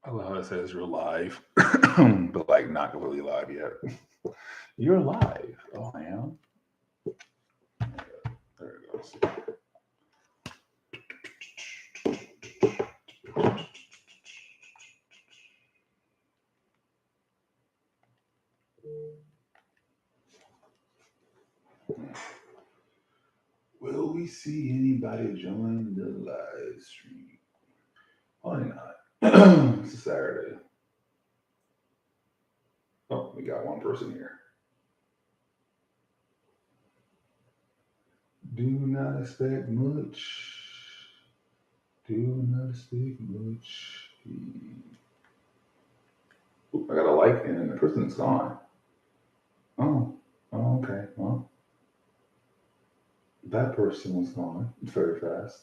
I love how it says you're live, but like not completely live yet. You're live. Oh, I am. There it goes. Will we see anybody join the live stream? Why not? It's a Saturday. Oh, we got one person here. Do not expect much. Do not expect much. Oop, I got a like and the person's gone. Oh, oh, okay. Well, that person was gone very fast.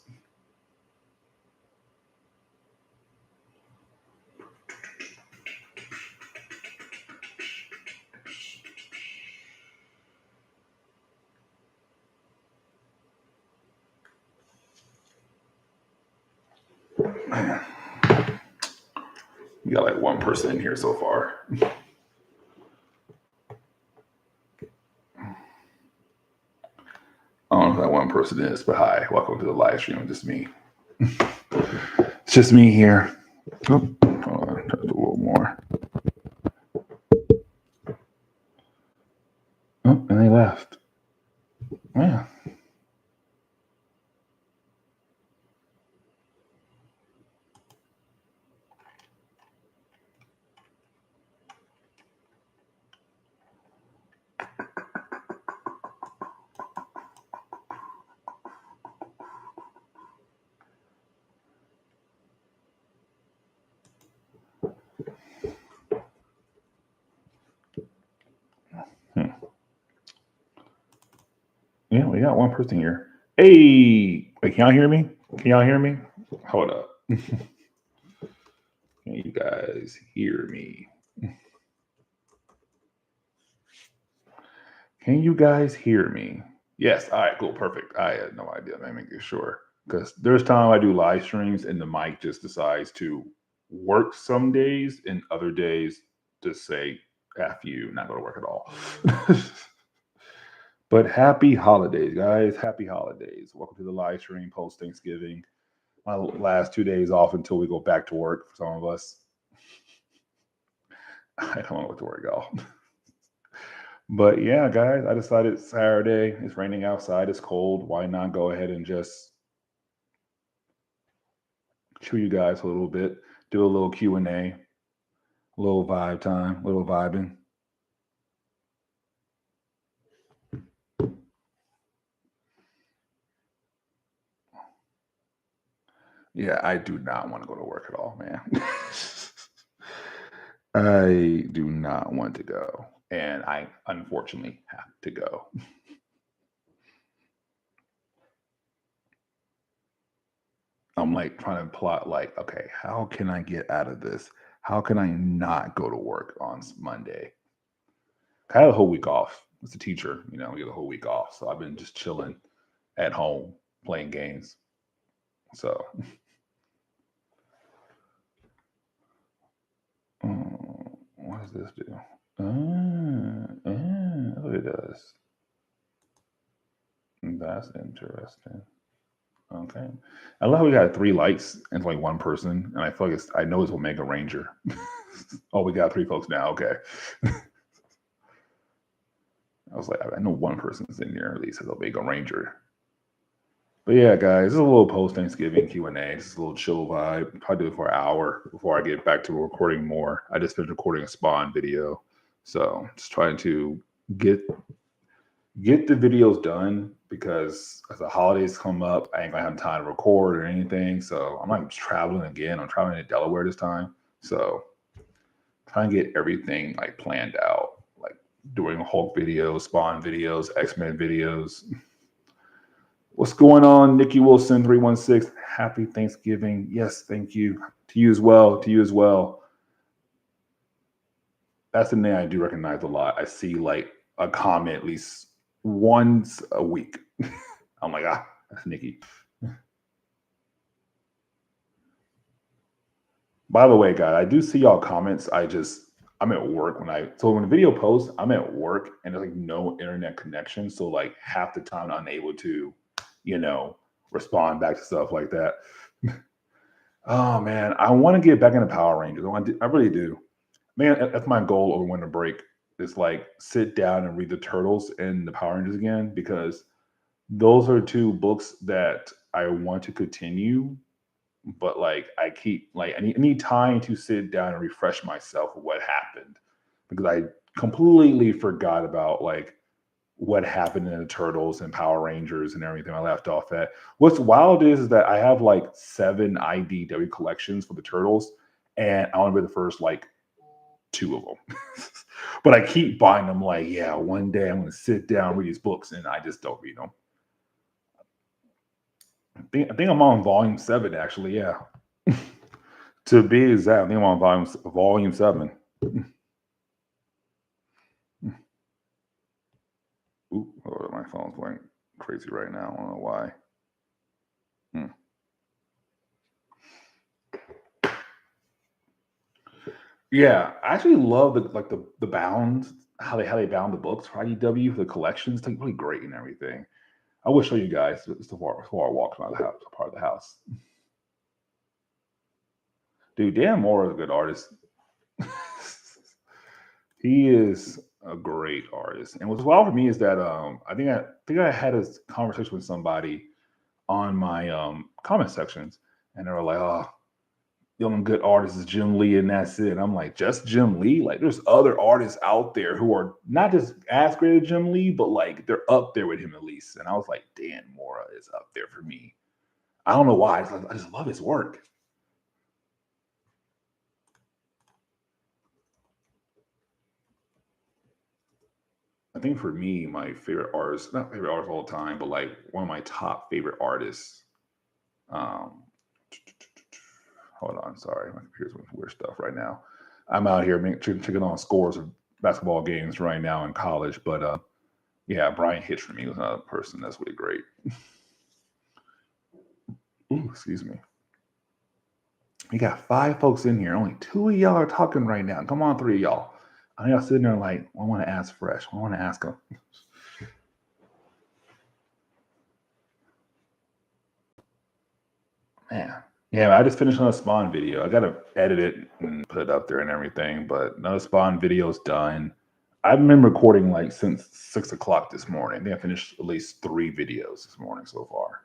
Man, we got like one person in here so far. I don't know who that one person is, but hi, welcome to the live stream. Just me. It's just me here. Oop, hold on, touch a little more. Oh, and they left. Man. Yeah, we got one person here. Hey, wait, can y'all hear me? Can y'all hear me? Hold up. Can you guys hear me? Can you guys hear me? Yes. All right, cool. Perfect. I had no idea. Let me make sure. Because there's time I do live streams and the mic just decides to work some days and other days just say, F you, not going to work at all. But happy holidays, guys. Happy holidays. Welcome to the live stream post Thanksgiving. My last 2 days off until we go back to work for some of us. I don't want to go to work, y'all. But yeah, guys, I decided Saturday, it's raining outside, it's cold. Why not go ahead and just show you guys a little bit, do a little Q&A, a little vibe time, a little vibing. Yeah, I do not want to go to work at all, man. I do not want to go. And I unfortunately have to go. I'm like trying to plot like, okay, how can I get out of this? How can I not go to work on Monday? I had a whole week off. As a teacher, we get a whole week off. So I've been just chilling at home playing games. So what does this do? What it does. That's interesting. Okay. I love how we got 3 likes and like one person, and I feel like I know it's Omega Ranger. Oh, we got 3 folks now. Okay. I was like, I know one person's in there at least as Omega Ranger. But yeah, guys, this is a little post Thanksgiving Q&A. Just a little chill vibe. Probably do it for an hour before I get back to recording more. I just finished recording a Spawn video, so just trying to get the videos done because as the holidays come up, I ain't gonna have time to record or anything. So I'm not traveling again. I'm traveling to Delaware this time, so trying to get everything like planned out, like doing Hulk videos, Spawn videos, X-Men videos. What's going on, Nikki Wilson 316? Happy Thanksgiving. Yes, thank you. To you as well. To you as well. That's the name I do recognize a lot. I see like a comment at least once a week. I'm like, that's Nikki. By the way, guys, I do see y'all comments. I'm at work when the video posts, I'm at work and there's like no internet connection. So like half the time I'm unable to, you know, respond back to stuff like that. Oh man, I want to get back into Power Rangers. I really do. Man, that's my goal over winter break. Is like sit down and read the Turtles and the Power Rangers again because those are two books that I want to continue, but like I keep like I need time to sit down and refresh myself with what happened because I completely forgot about like what happened in the Turtles and Power Rangers and everything I left off at. What's wild is that I have like 7 IDW collections for the Turtles, and I only read the first like 2 of them. But I keep buying them like, yeah, one day I'm going to sit down, read these books, and I just don't read them. I think I'm on volume 7, actually, yeah. To be exact, I think I'm on volume 7. Ooh, oh, my phone's going crazy right now. I don't know why. Yeah, I actually love the bound how they bound the books for IDW, the collections. It's like really great and everything. I will show you guys just before I walk around the house, part of the house. Dude, Dan Moore is a good artist. He is a great artist. And what's wild for me is that I think I had a conversation with somebody on my comment sections, and they were like, "Oh, the only good artist is Jim Lee, and that's it." And I'm like, just Jim Lee? Like, there's other artists out there who are not just as great as Jim Lee, but like they're up there with him at least. And I was like, Dan Mora is up there for me. I don't know why. I just love his work. I think for me, my favorite artist, not favorite artist all the time, but like one of my top favorite artists. Um, hold on, sorry, my computer's with weird stuff right now. I'm out here checking on scores of basketball games right now in college, but yeah, Brian Hitch for me was another person that's really great. Ooh, excuse me. We got 5 folks in here. Only 2 of y'all are talking right now. Come on, 3 of y'all. I know y'all sitting there like, I want to ask Fresh. I want to ask him. Man. Yeah, I just finished on a Spawn video. I gotta edit it and put it up there and everything, but no Spawn video's done. I've been recording like since 6 o'clock this morning. I think I finished at least 3 videos this morning so far.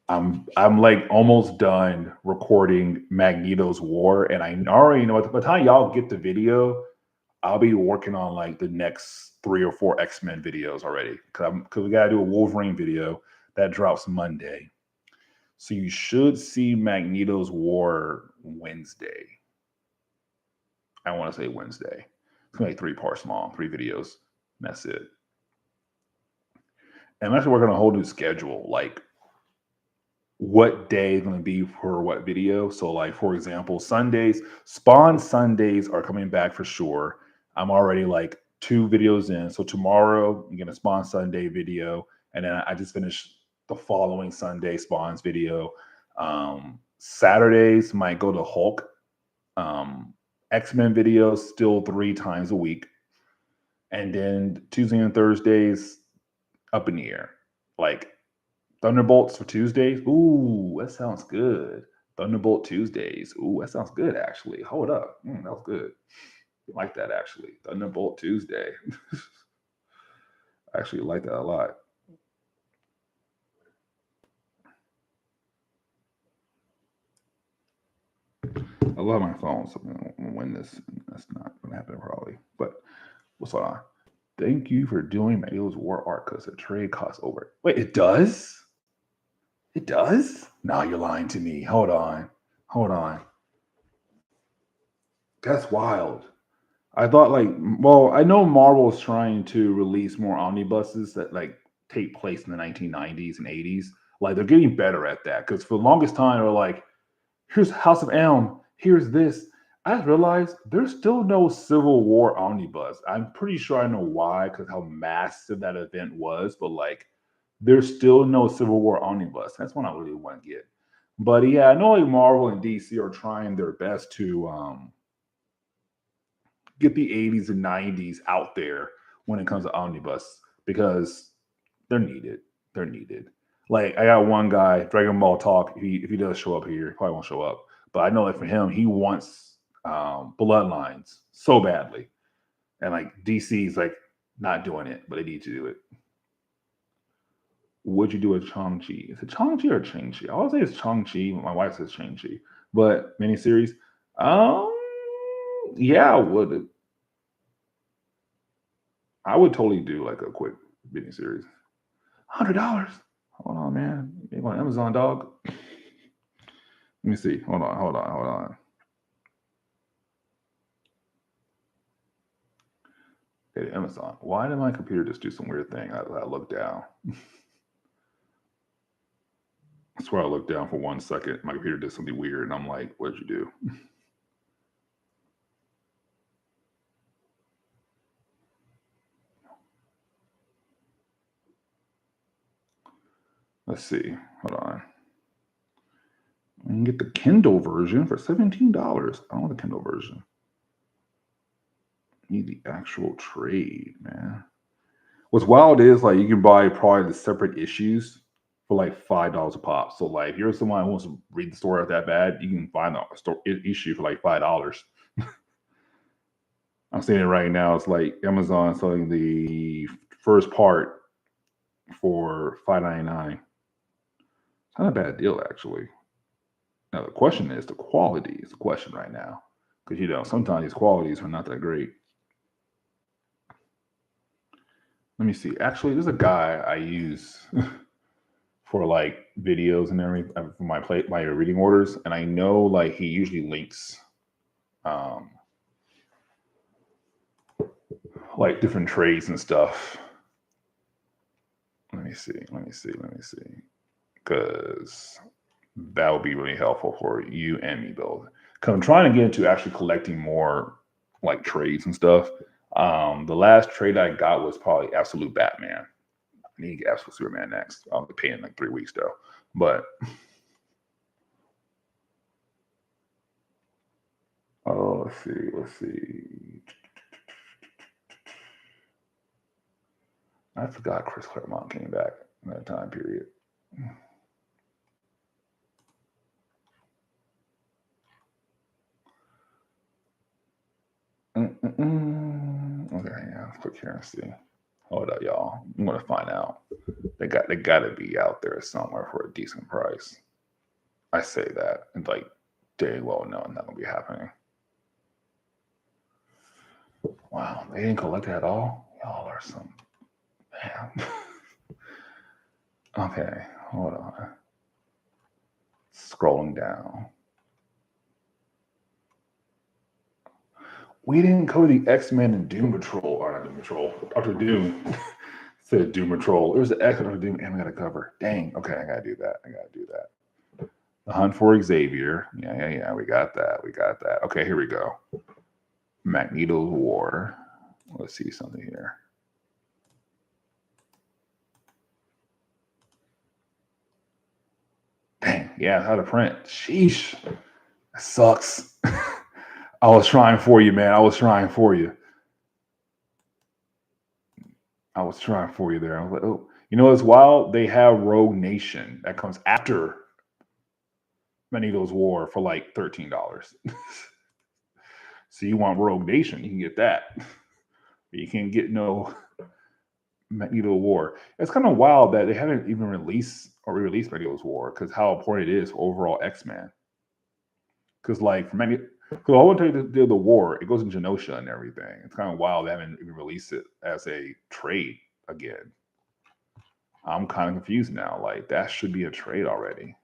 I'm like almost done recording Magneto's War, and I already know by the time y'all get the video, I'll be working on like the next 3 or 4 X-Men videos already. Because we gotta do a Wolverine video that drops Monday. So you should see Magneto's War Wednesday. I want to say Wednesday. It's gonna be 3 parts long, 3 videos. That's it. And I'm actually working on a whole new schedule, like what day is going to be for what video. So, like for example, Sundays, Spawn Sundays are coming back for sure. I'm already like 2 videos in. So tomorrow I'm gonna Spawn Sunday video, and then I just finished the following Sunday Spawn's video. Saturdays might go to Hulk. X-Men videos still 3 times a week, and then Tuesday and Thursdays up in the air. Like Thunderbolts for Tuesdays. Ooh, that sounds good. Thunderbolt Tuesdays. Ooh, that sounds good, actually. Hold up. That was good. I like that, actually. Thunderbolt Tuesday. I actually like that a lot. I love my phone, so I'm going to win this. That's not going to happen probably. But what's on? Thank you for doing Magneto's War art because the trade costs over. Wait, it does? It does? No, you're lying to me. Hold on. Hold on. That's wild. I thought like, well, I know Marvel's trying to release more omnibuses that like take place in the 1990s and 80s. Like they're getting better at that because for the longest time they were like, here's House of M, here's this. I realized there's still no Civil War omnibus. I'm pretty sure I know why because how massive that event was, but like there's still no Civil War omnibus. That's one I really want to get. But yeah, I know like Marvel and DC are trying their best to get the 80s and 90s out there when it comes to omnibus because they're needed. They're needed. Like I got one guy, Dragon Ball Talk. If he does show up here, he probably won't show up. But I know like for him, he wants Bloodlines so badly, and like DC's like not doing it, but they need to do it. Would you do a Chang-Chi? Is it Chang-Chi or Chang-Chi? I always say it's Chang-Chi. My wife says Chang-Chi. But miniseries, um, yeah, I would totally do like a quick miniseries. $100. Hold on, man. You on Amazon, dog? Let me see. Hold on. Hey, Amazon. Why did my computer just do some weird thing? I looked down. I swear I looked down for 1 second. My computer did something weird, and I'm like, what did you do? Let's see. Hold on. I can get the Kindle version for $17. I don't want the Kindle version. I need the actual trade, man. What's wild is like you can buy probably the separate issues for like $5 a pop. So like if you're someone who wants to read the story that bad, you can find a issue for like $5. I'm seeing it right now. It's like Amazon selling the first part for $5.99. It's not a bad deal actually. Now the question is the quality is the question right now. Because sometimes these qualities are not that great. Let me see. Actually, there's a guy I use for like videos and everything for my reading orders, and I know like he usually links um, like different trades and stuff. Let me see, because that would be really helpful for you and me both. Because I'm trying to get into actually collecting more like trades and stuff. The last trade I got was probably Absolute Batman. I need to get Absolute Superman next. I'll be paying like 3 weeks though. But oh, let's see. I forgot Chris Claremont came back in that time period. Okay, yeah, let's click here and see. Hold up, y'all. I'm gonna find out. They gotta be out there somewhere for a decent price. I say that and like dang well know not gonna be happening. Wow, they didn't collect it at all. Y'all are some man. Okay, hold on. Scrolling down. We didn't cover the X-Men and Doom Patrol, or not Doom Patrol, Doctor Doom. Said Doom Patrol. There's the X Doctor Doom, and we got to cover. Dang. Okay, I gotta do that. The Hunt for Xavier. Yeah. We got that. Okay, here we go. Magneto's War. Let's see something here. Dang. Yeah, out of print. Sheesh. That sucks. I was trying for you, man. I was trying for you there. I was like, oh, it's wild. They have Rogue Nation that comes after Magneto's War for like $13. So you want Rogue Nation, you can get that. But you can't get no Magneto War. It's kind of wild that they haven't even released or re-released Magneto's War because how important it is for overall X-Men. Because like for Magneto, because I want to tell you the war, it goes in Genosha and everything. It's kind of wild they haven't even released it as a trade again. I'm kind of confused now. Like that should be a trade already.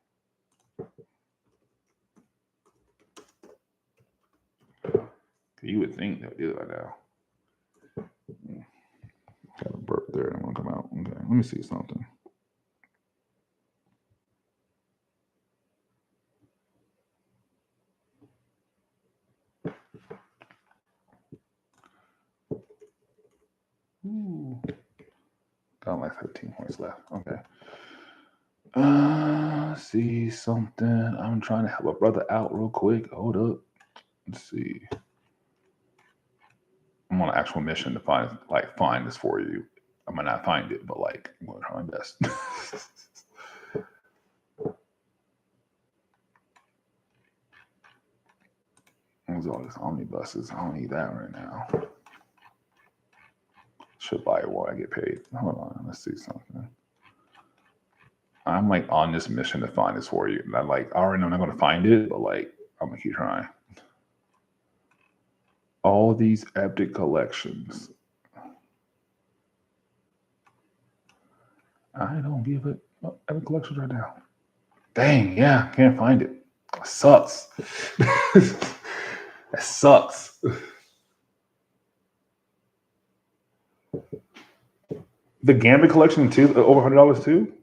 You would think they'll do it by now. Got a burp there. I'm gonna come out. Okay, let me see something. Ooh. Got like 13 points left. Okay. See something. I'm trying to help a brother out real quick. Hold up. Let's see. I'm on an actual mission to find this for you. I might not find it, but like I'm gonna try my best. There's all these omnibuses. I don't need that right now. Should buy it while I get paid. Hold on, let's see something. I'm like on this mission to find this for you. And I already know I'm not gonna find it, but like I'm gonna keep trying. All these epic collections. I don't give it epic collections right now. Dang, yeah, can't find it. It sucks. That sucks. The Gambit collection too, over $100 too.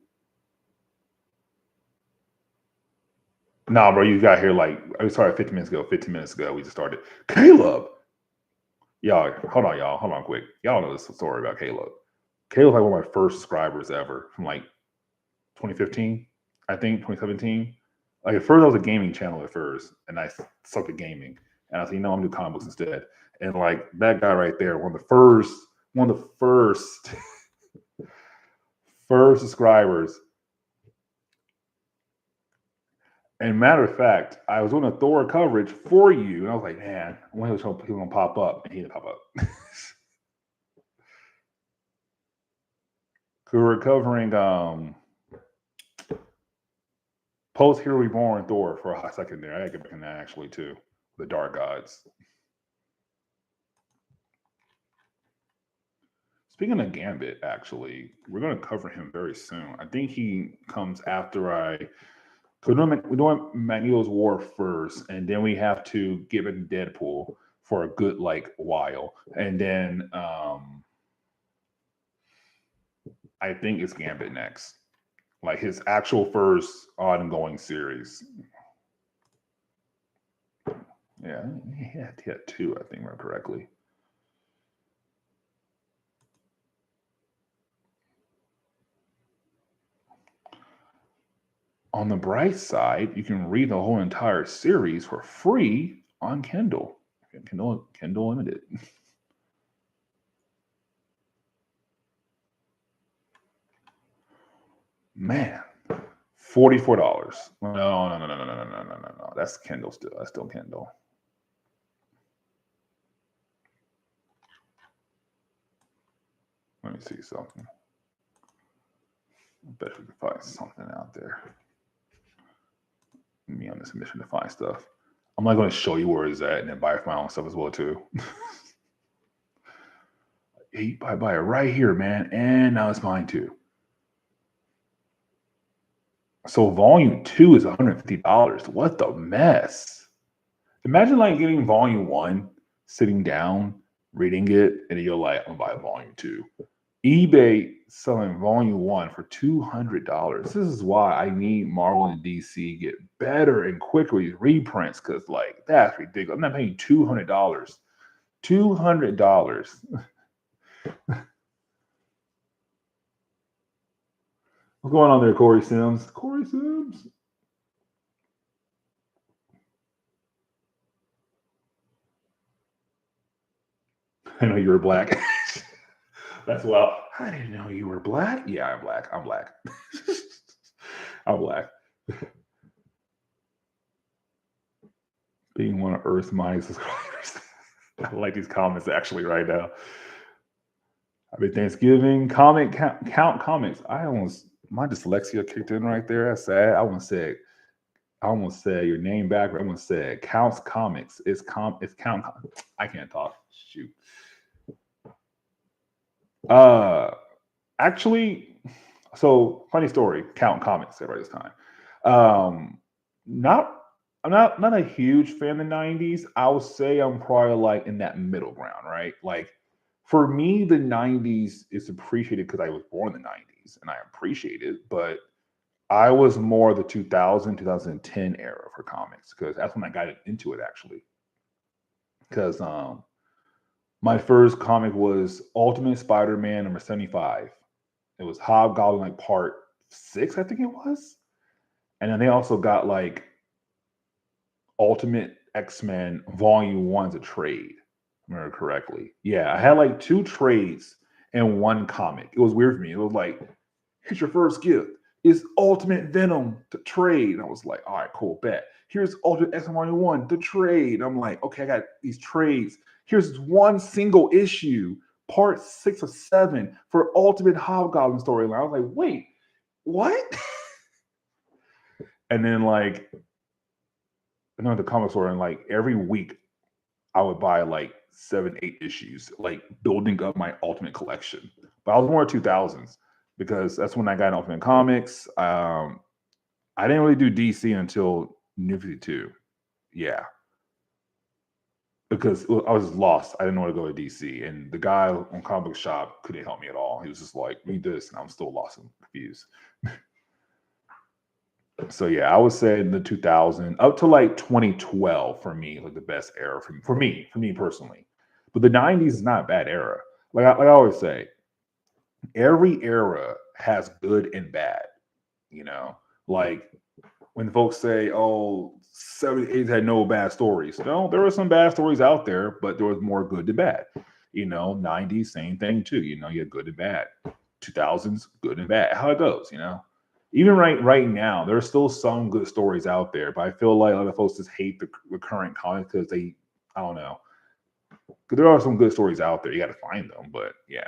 Nah, bro, you got here like we started 15 minutes ago. 15 minutes ago, we just started. Caleb, y'all, hold on, quick. Y'all know this story about Caleb. Caleb's like one of my first subscribers ever from like 2015, I think 2017. Like at first, I was a gaming channel at first, and I sucked at gaming. And I was like, I'm gonna do comic books instead. And like that guy right there, one of the first first subscribers. And matter of fact, I was doing a Thor coverage for you, and I was like, man, when was he gonna pop up? And he didn't pop up. We were covering post Hero Reborn Thor for a hot second there. I gotta get back in that actually too. The Dark Gods. Speaking of Gambit, actually, we're gonna cover him very soon. I think he comes after we're doing Magneto's War first, and then we have to give it Deadpool for a good like while, and then I think it's Gambit next, like his actual first ongoing series. Yeah, he had two, I think, right correctly. On the bright side, you can read the whole entire series for free on Kindle. Kindle Limited. Man, $44. No. That's Kindle still. That's still Kindle. Let me see something. I bet we can find something out there. Me on this mission to find stuff. I'm not going to show you where it's at and then buy my own stuff as well too. I buy it right here, man, and now it's mine too. So volume 2 is $150. What the mess? Imagine like getting volume 1, sitting down, reading it, and you're like, I'm gonna buy volume 2. eBay selling volume 1 for $200. This is why I need Marvel and DC get better and quicker with reprints, because like that's ridiculous. I'm not paying $200. $200. What's going on there, Corey Sims? Corey Sims. I know you were black. That's well. I didn't know you were black. Yeah, I'm black. I'm black. I'm black. Being one of Earth's mighty subscribers. I like these comments actually right now. Happy Thanksgiving. Comment count comments. My dyslexia kicked in right there. That's sad. I almost said your name back. I almost said counts comics. It's count. I can't talk. Shoot. Actually, so funny story. Count comics right this time. I'm not a huge fan of the 90s. I would say I'm probably like in that middle ground, right? Like for me, the 90s is appreciated because I was born in the 90s and I appreciate it, but I was more the 2010 era for comics because that's when I got into it actually. Because my first comic was Ultimate Spider-Man number 75. It was Hobgoblin like part 6, I think it was. And then they also got like Ultimate X-Men Volume 1's a trade. If I remember correctly. Yeah, I had like 2 trades in one comic. It was weird for me. It was like, here's your first gift. It's Ultimate Venom to trade. And I was like, all right, cool, bet. Here's Ultimate X-Men Volume 1 to trade. I'm like, okay, I got these trades. Here's one single issue, part 6 or 7 for Ultimate Hobgoblin storyline. I was like, wait, what? And then like, I know the comic store, and like every week I would buy like 7, 8 issues, like building up my Ultimate collection. But I was more 2000s because that's when I got Ultimate Comics. I didn't really do DC until New 52. Yeah. Because I was lost. I didn't know where to go to DC. And the guy on Comic Book Shop couldn't help me at all. He was just like, read this. And I'm still lost and confused. So yeah, I would say in the 2000 up to like 2012 for me, like the best era for me personally. But the 90s is not a bad era. Like I always say, every era has good and bad. You know, like when folks say, "Oh, 70s had no bad stories." No, there were some bad stories out there, but there was more good than bad. You know, 90s, same thing too. You know, you had good and bad. 2000s, good and bad. How it goes, you know. Even right now, there's still some good stories out there, but I feel like a lot of folks just hate the current comics because I don't know. Because there are some good stories out there. You got to find them, but yeah.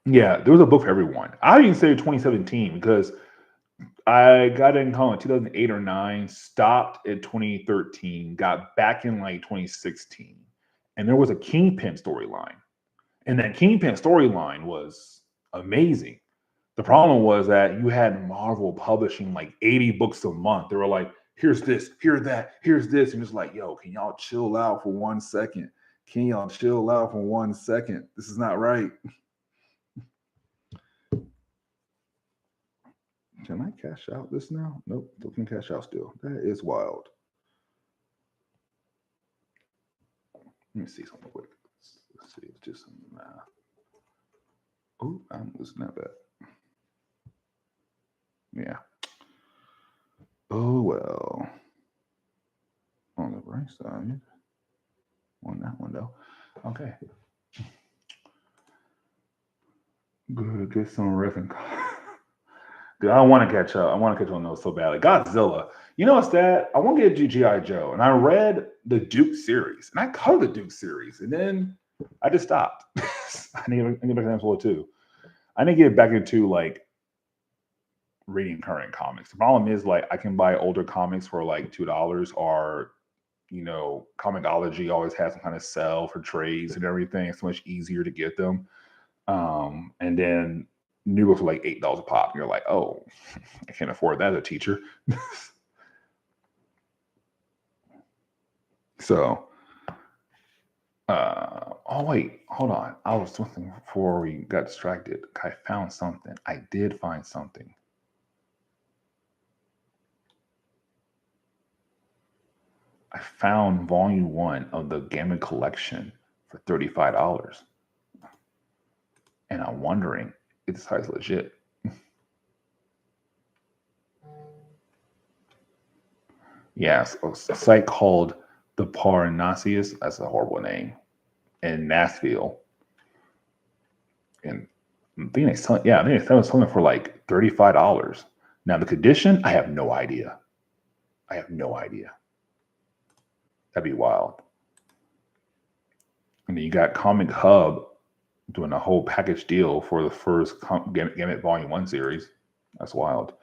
Yeah, there was a book for everyone. I didn't say 2017 because I got in college 2008 or 9, stopped at 2013, got back in like 2016, and there was a Kingpin storyline. And that Kingpin storyline was amazing. The problem was that you had Marvel publishing like 80 books a month. They were like, here's this, here's that, here's this. And it's like, yo, can y'all chill out for 1 second? Can y'all chill out for 1 second? This is not right. Can I cash out this now? Nope, still can cash out still. That is wild. Let me see something quick. Let's see. It's just some math. Oh, I'm losing that bad. Yeah. Oh well. On the right side. On that one though. Okay. Good. Get some riffing. Dude, I want to catch up. I want to catch up on those so badly. Godzilla. You know what's that? I want to get G.I. Joe. And I read the Duke series. And I covered the Duke series. And then I just stopped. I need to get back to that too. I need to get back into like reading current comics. The problem is like I can buy older comics for like $2, or you know, Comixology always has some kind of sell for trades and everything. It's so much easier to get them. And then new books are like $8 a pop. And you're like, oh, I can't afford that as a teacher. So, oh wait, hold on. I was something before we got distracted. I found something. I did find something. I found volume 1 of the Gamma collection for $35. And I'm wondering if this site's legit. Yes, a site called the Parnassus. That's a horrible name. In Nashville. And I think they sell something for like $35. Now the condition, I have no idea. That'd be wild. And then you got Comic Hub doing a whole package deal for the first Gambit Volume 1 series. That's wild.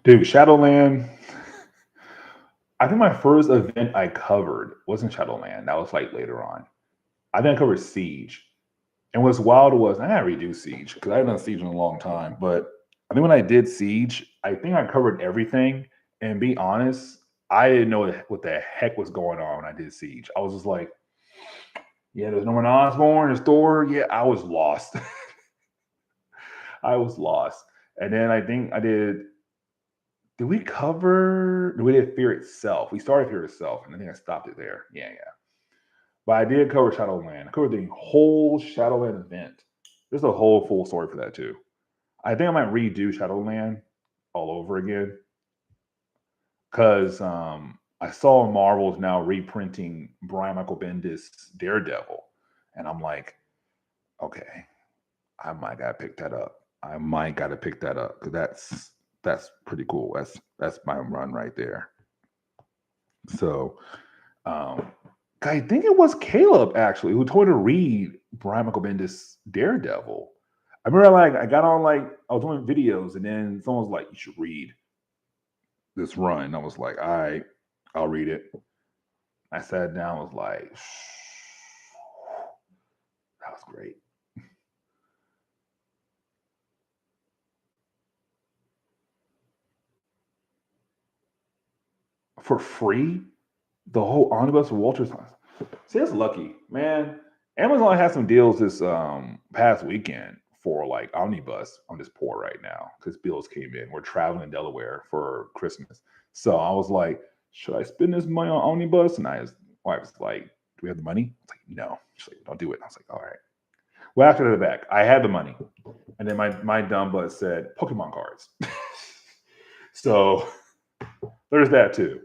Dude, Shadowland. I think my first event I covered wasn't Shadowland. That was like later on. I think I covered Siege. And what's wild was I gotta redo Siege because I haven't done Siege in a long time. But I think when I did Siege, I think I covered everything. And be honest, I didn't know what the heck was going on when I did Siege. I was just like, yeah, there's Norman Osborn, there's Thor. Yeah, I was lost. I was lost. And then I think I did Did we cover? We did Fear Itself. We started Fear Itself, and I think I stopped it there. Yeah. But I did cover Shadowland. I covered the whole Shadowland event. There's a whole full story for that too. I think I might redo Shadowland all over again because I saw Marvel's now reprinting Brian Michael Bendis Daredevil, and I'm like, okay, I might gotta pick that up. I might gotta pick that up because that's pretty cool. That's my run right there. So, I think it was Caleb actually who told me to read Brian Michael Bendis Daredevil. I remember like I got on like I was doing videos and then someone was like, "You should read this run." I was like, "All right, I'll read it." I sat down, was like, "That was great." For free, the whole omnibus of Walter Size. See, that's lucky, man. Amazon has some deals this past weekend for like omnibus. I'm just poor right now because bills came in. We're traveling in Delaware for Christmas, so I was like, should I spend this money on omnibus? And his wife was like, do we have the money? I was like, no. She's like, don't do it. I was like, all right. Well, after the back, I had the money, and then my dumb butt said Pokemon cards. So there's that too.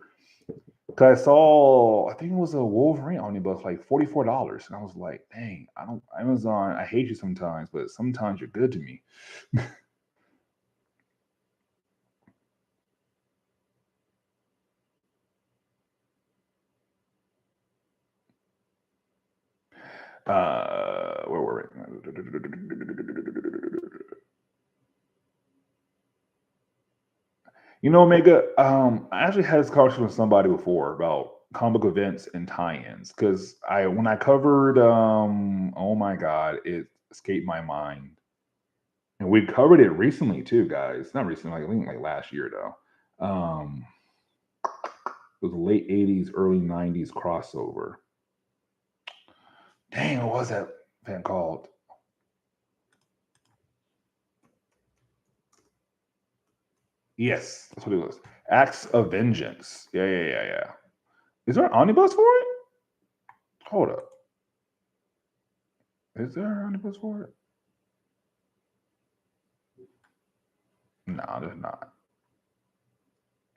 Cause I saw, I think it was a Wolverine omnibus, like $44, and I was like, "Dang, I don't Amazon. I hate you sometimes, but sometimes you're good to me." Where were we? You know, Omega. I actually had this conversation with somebody before about comic book events and tie-ins because when I covered, oh my god, it escaped my mind. And we covered it recently too, guys. Not recently, like I think like last year though. It was late 80s, early 90s crossover. Dang, what was that band called? Yes, that's what it was. Acts of Vengeance. Yeah. Is there an omnibus for it? Hold up. Is there an omnibus for it? No, there's not.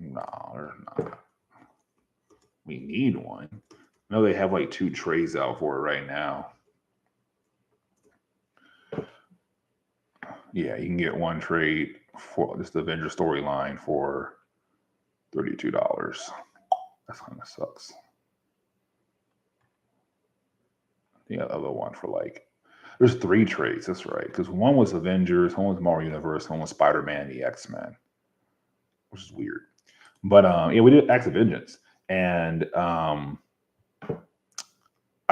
No, there's not. We need one. I know they have like 2 trays out for it right now. Yeah, you can get one trade for just the Avenger storyline for $32. That kind of sucks. The other one for like, there's 3 trades. That's right, because one was Avengers, one was Marvel Universe, one was Spider Man, the X Men, which is weird. But yeah, we did Acts of Vengeance, and I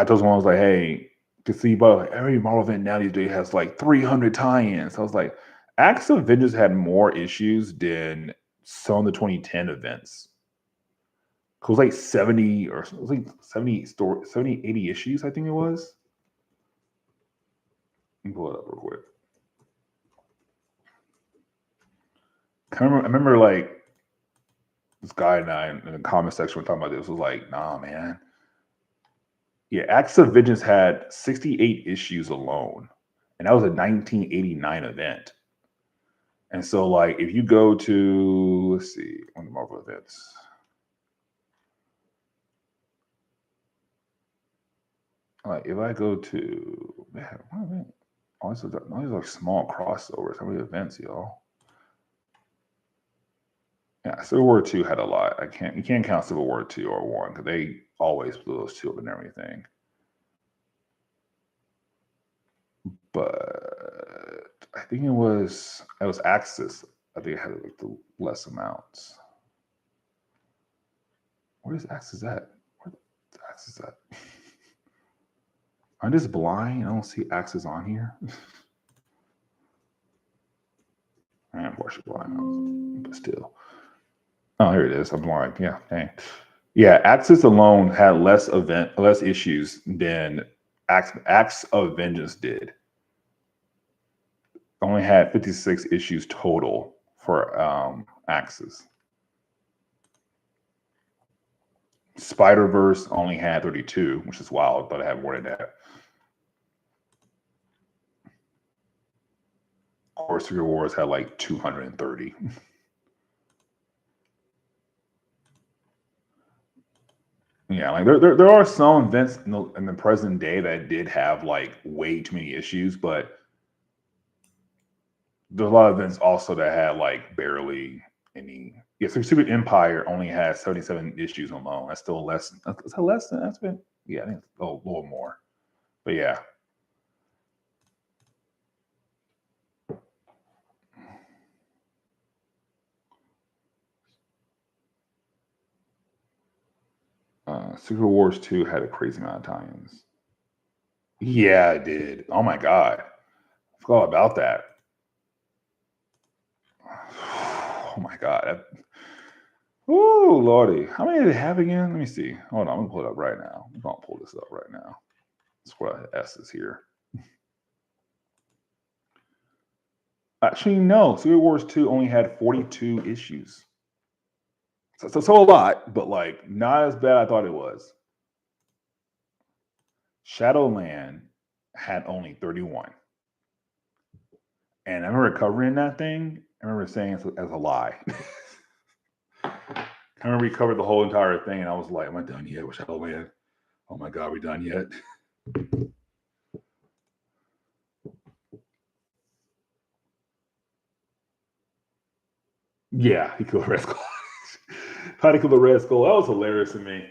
told someone I was like, hey, to see, but like, every Marvel event now these days has like 300 tie-ins. So I was like, Acts of Vengeance had more issues than some of the 2010 events. It was like 70 or it was like 70, 80 issues, I think it was. Let me pull it up real quick. I remember like this guy and I in the comment section were talking about this. Was like, nah, man. Yeah, Acts of Vengeance had 68 issues alone, and that was a 1989 event. And so, like, if you go to, let's see, one of the Marvel events. Like, if I go to, man, all these are small crossovers. How many events, y'all? Yeah, Civil War 2 had a lot. You can't count Civil War 2 or 1 because they always blew those 2 up and everything. But I think it was Axis. I think it had like the less amounts. Where's Axis at? Where the Axis at? I'm just blind. I don't see Axis on here. I am partially blind, but still. Oh, here it is. I'm blind. Yeah, dang. Yeah, Axis alone had less issues than Acts of Vengeance did. Only had 56 issues total for Axis. Spider-Verse only had 32, which is wild, but I have more than that. Of course, Secret Wars had like 230. Yeah, like there are some events in the present day that did have like way too many issues, but there's a lot of events also that had like barely any. Yeah, so Secret Empire only has 77 issues alone. That's still less. Is that less than that's been? Yeah, I think it's a little more. But yeah. Secret Wars 2 had a crazy amount of tie-ins. Yeah, it did. Oh my god. I forgot about that. Oh my god. Ooh, lordy. How many did it have again? Let me see. Hold on, I'm gonna pull it up right now. I'm gonna pull this up right now. That's what S is here. Actually, no. Secret Wars 2 only had 42 issues. So a lot, but like not as bad as I thought it was. Shadowland had only 31. And I remember covering that thing. I remember saying it as a lie. I remember we covered the whole entire thing, and I was like, "Am I done yet with Shadowland? Oh my god, we done yet?" Yeah, he killed Red Skull. How to kill the Red Skull? That was hilarious to me.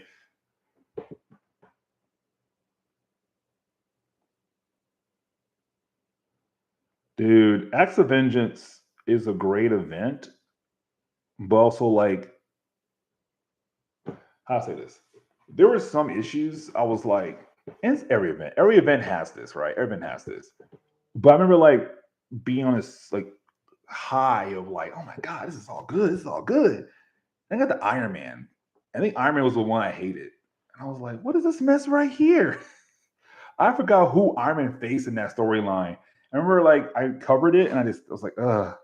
Dude, Acts of Vengeance is a great event, but also like how to say this. There were some issues I was like, and it's every event. Every event has this, right? Every event has this. But I remember like being on this like high of like, oh my god, this is all good. This is all good. I got the Iron Man. I think Iron Man was the one I hated. And I was like, what is this mess right here? I forgot who Iron Man faced in that storyline. I remember like I covered it and I was like, ugh.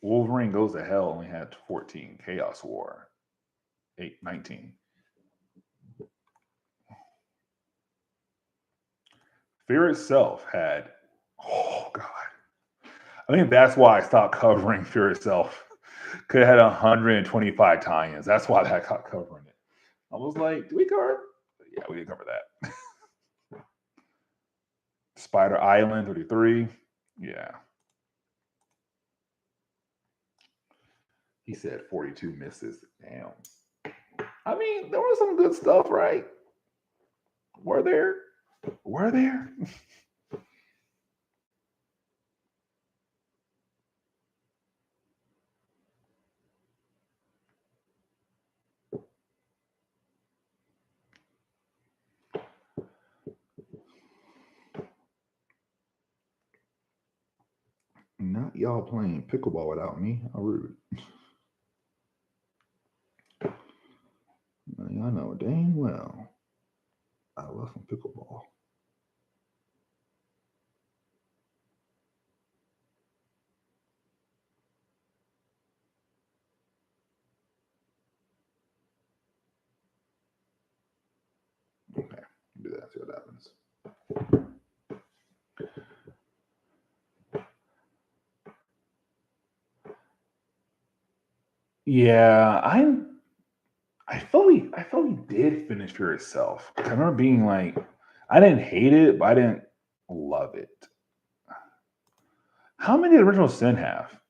Wolverine Goes to Hell only had 14. Chaos War, 19. Fear itself had, oh god. I think that's why I stopped covering Fear itself. Could have had 125 tie-ins. That's why I got covering it. I was like, do we cover? Yeah, we didn't cover that. Spider Island 33. Yeah. He said 42 misses. Damn. I mean, there was some good stuff, right? Were there? Were there? Not y'all playing pickleball without me. How rude. I know dang well I love some pickleball. Okay, do that. See what happens. Yeah, I felt he did finish for itself. I remember being like, I didn't hate it, but I didn't love it. How many did Original Sin have?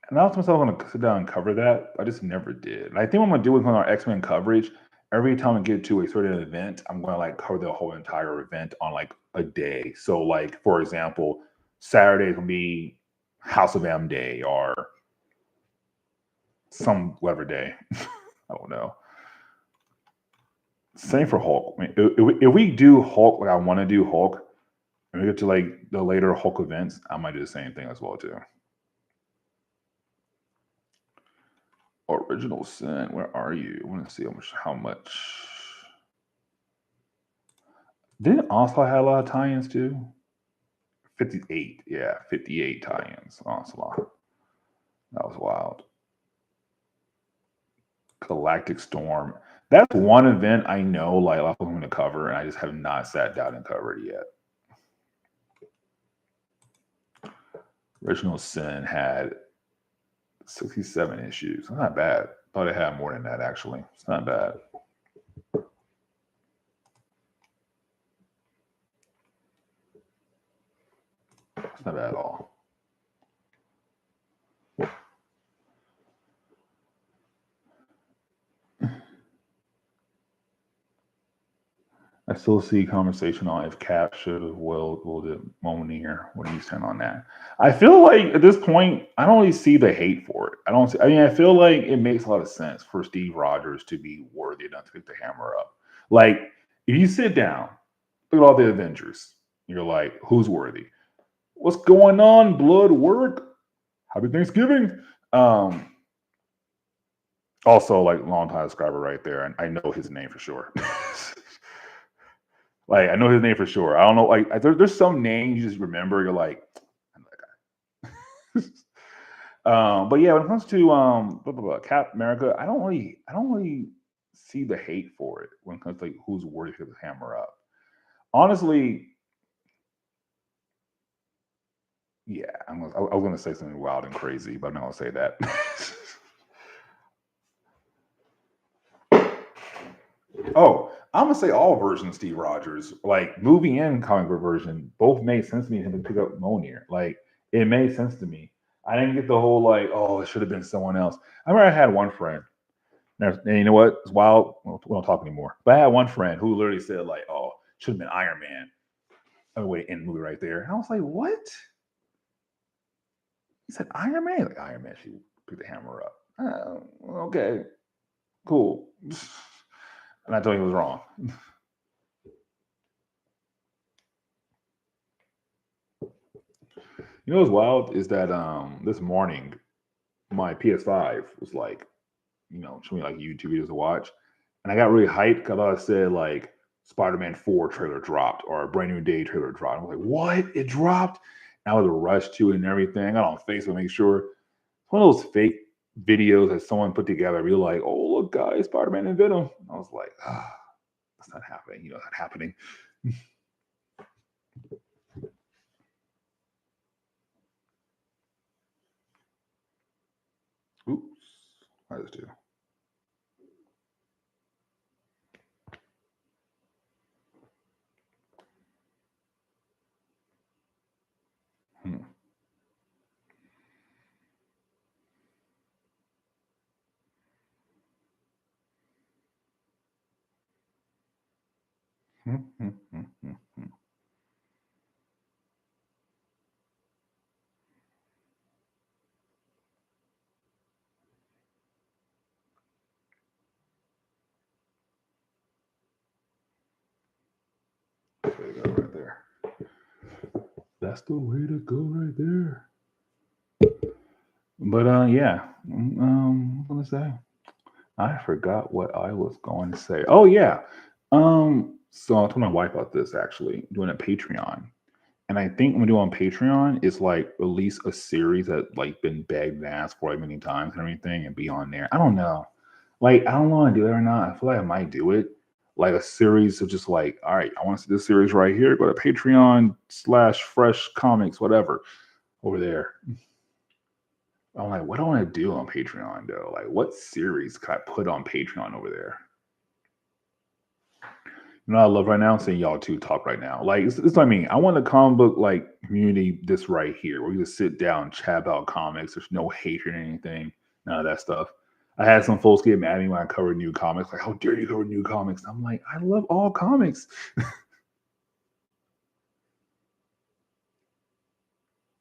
And I was myself going to sit down and cover that. I just never did. And I think what I'm going to do with our X-Men coverage, every time I get to a certain event, I'm going to like cover the whole entire event on like a day. So like, for example, Saturday is going to be House of M Day or some whatever day. I don't know. Same for Hulk. I mean, if we do Hulk like I want to do Hulk, and we get to like the later Hulk events, I might do the same thing as well too. Original Sin, where are you? I want to see how much. Didn't Onslaught have a lot of tie-ins too? 58. Yeah, 58 tie-ins. Oh, that's a lot. That was wild. Galactic Storm. That's one event I know like a lot of people want to cover, and I just have not sat down and covered it yet. Original Sin had 67 issues. Not bad. Thought it had more than that, actually. It's not bad. It's not bad at all. I still see conversation on if Cap should have wielded Mjolnir. What do you stand on that? I feel like at this point, I don't really see the hate for it. I feel like it makes a lot of sense for Steve Rogers to be worthy enough to pick the hammer up. Like, if you sit down, look at all the Avengers, you're like, who's worthy? What's going on, Blood Work? Happy Thanksgiving. Also, like, long time subscriber right there, and I know his name for sure. Like, I know his name for sure. I don't know. Like, there's some names you just remember. You're like, I know that guy. But yeah, when it comes to Cap America, I don't really see the hate for it when it comes to like who's worthy to pick the hammer up. Honestly, yeah, I was gonna say something wild and crazy, but I'm not gonna say that. Oh, I'm gonna say all versions of Steve Rogers, like movie and comic book version, both made sense to me. Him to pick up Mjolnir, like it made sense to me. I didn't get the whole like, oh, it should have been someone else. I remember I had one friend, and you know what? It's wild. We don't talk anymore. But I had one friend who literally said like, oh, should have been Iron Man. Oh wait, in the movie right there. And I was like, what? He said Iron Man. Like Iron Man, she picked the hammer up. Okay, cool. And I told him he was wrong. You know what's wild is that this morning my PS5 was like, showing me like YouTube videos to watch, and I got really hyped because I thought it said like Spider-Man 4 trailer dropped or a Brand New Day trailer dropped. I was like, what? It dropped? And I was rushed to it and everything. I got on Facebook to make sure. It's one of those fake videos that someone put together. Be like, oh look, guys, Spider-Man and Venom. And I was like, that's not happening. It's not happening. Oops. I just do. Hmm. Hmm, hmm, hmm, hmm, hmm. That's the way to go right there. That's the way to go right there. But yeah, what am I gonna say? I forgot what I was going to say. Oh yeah, so I told my wife about this actually doing a Patreon, and I think what we do on Patreon is like release a series that like been begged and asked for like many times and everything, and be on there. I don't know, like I don't want to do it or not. I feel like I might do it, like a series of just like, all right, I want to see this series right here. Go to Patreon/Fresh Comics, whatever, over there. I'm like, what do I want to do on Patreon though? Like, what series could I put on Patreon over there? You know, what I love right now seeing y'all two talk right now. Like, it's what I mean. I want a comic book like community this right here, where you just sit down, chat about comics. There's no hatred or anything, none of that stuff. I had some folks get mad at me when I covered new comics, like, how dare you cover new comics? I'm like, I love all comics.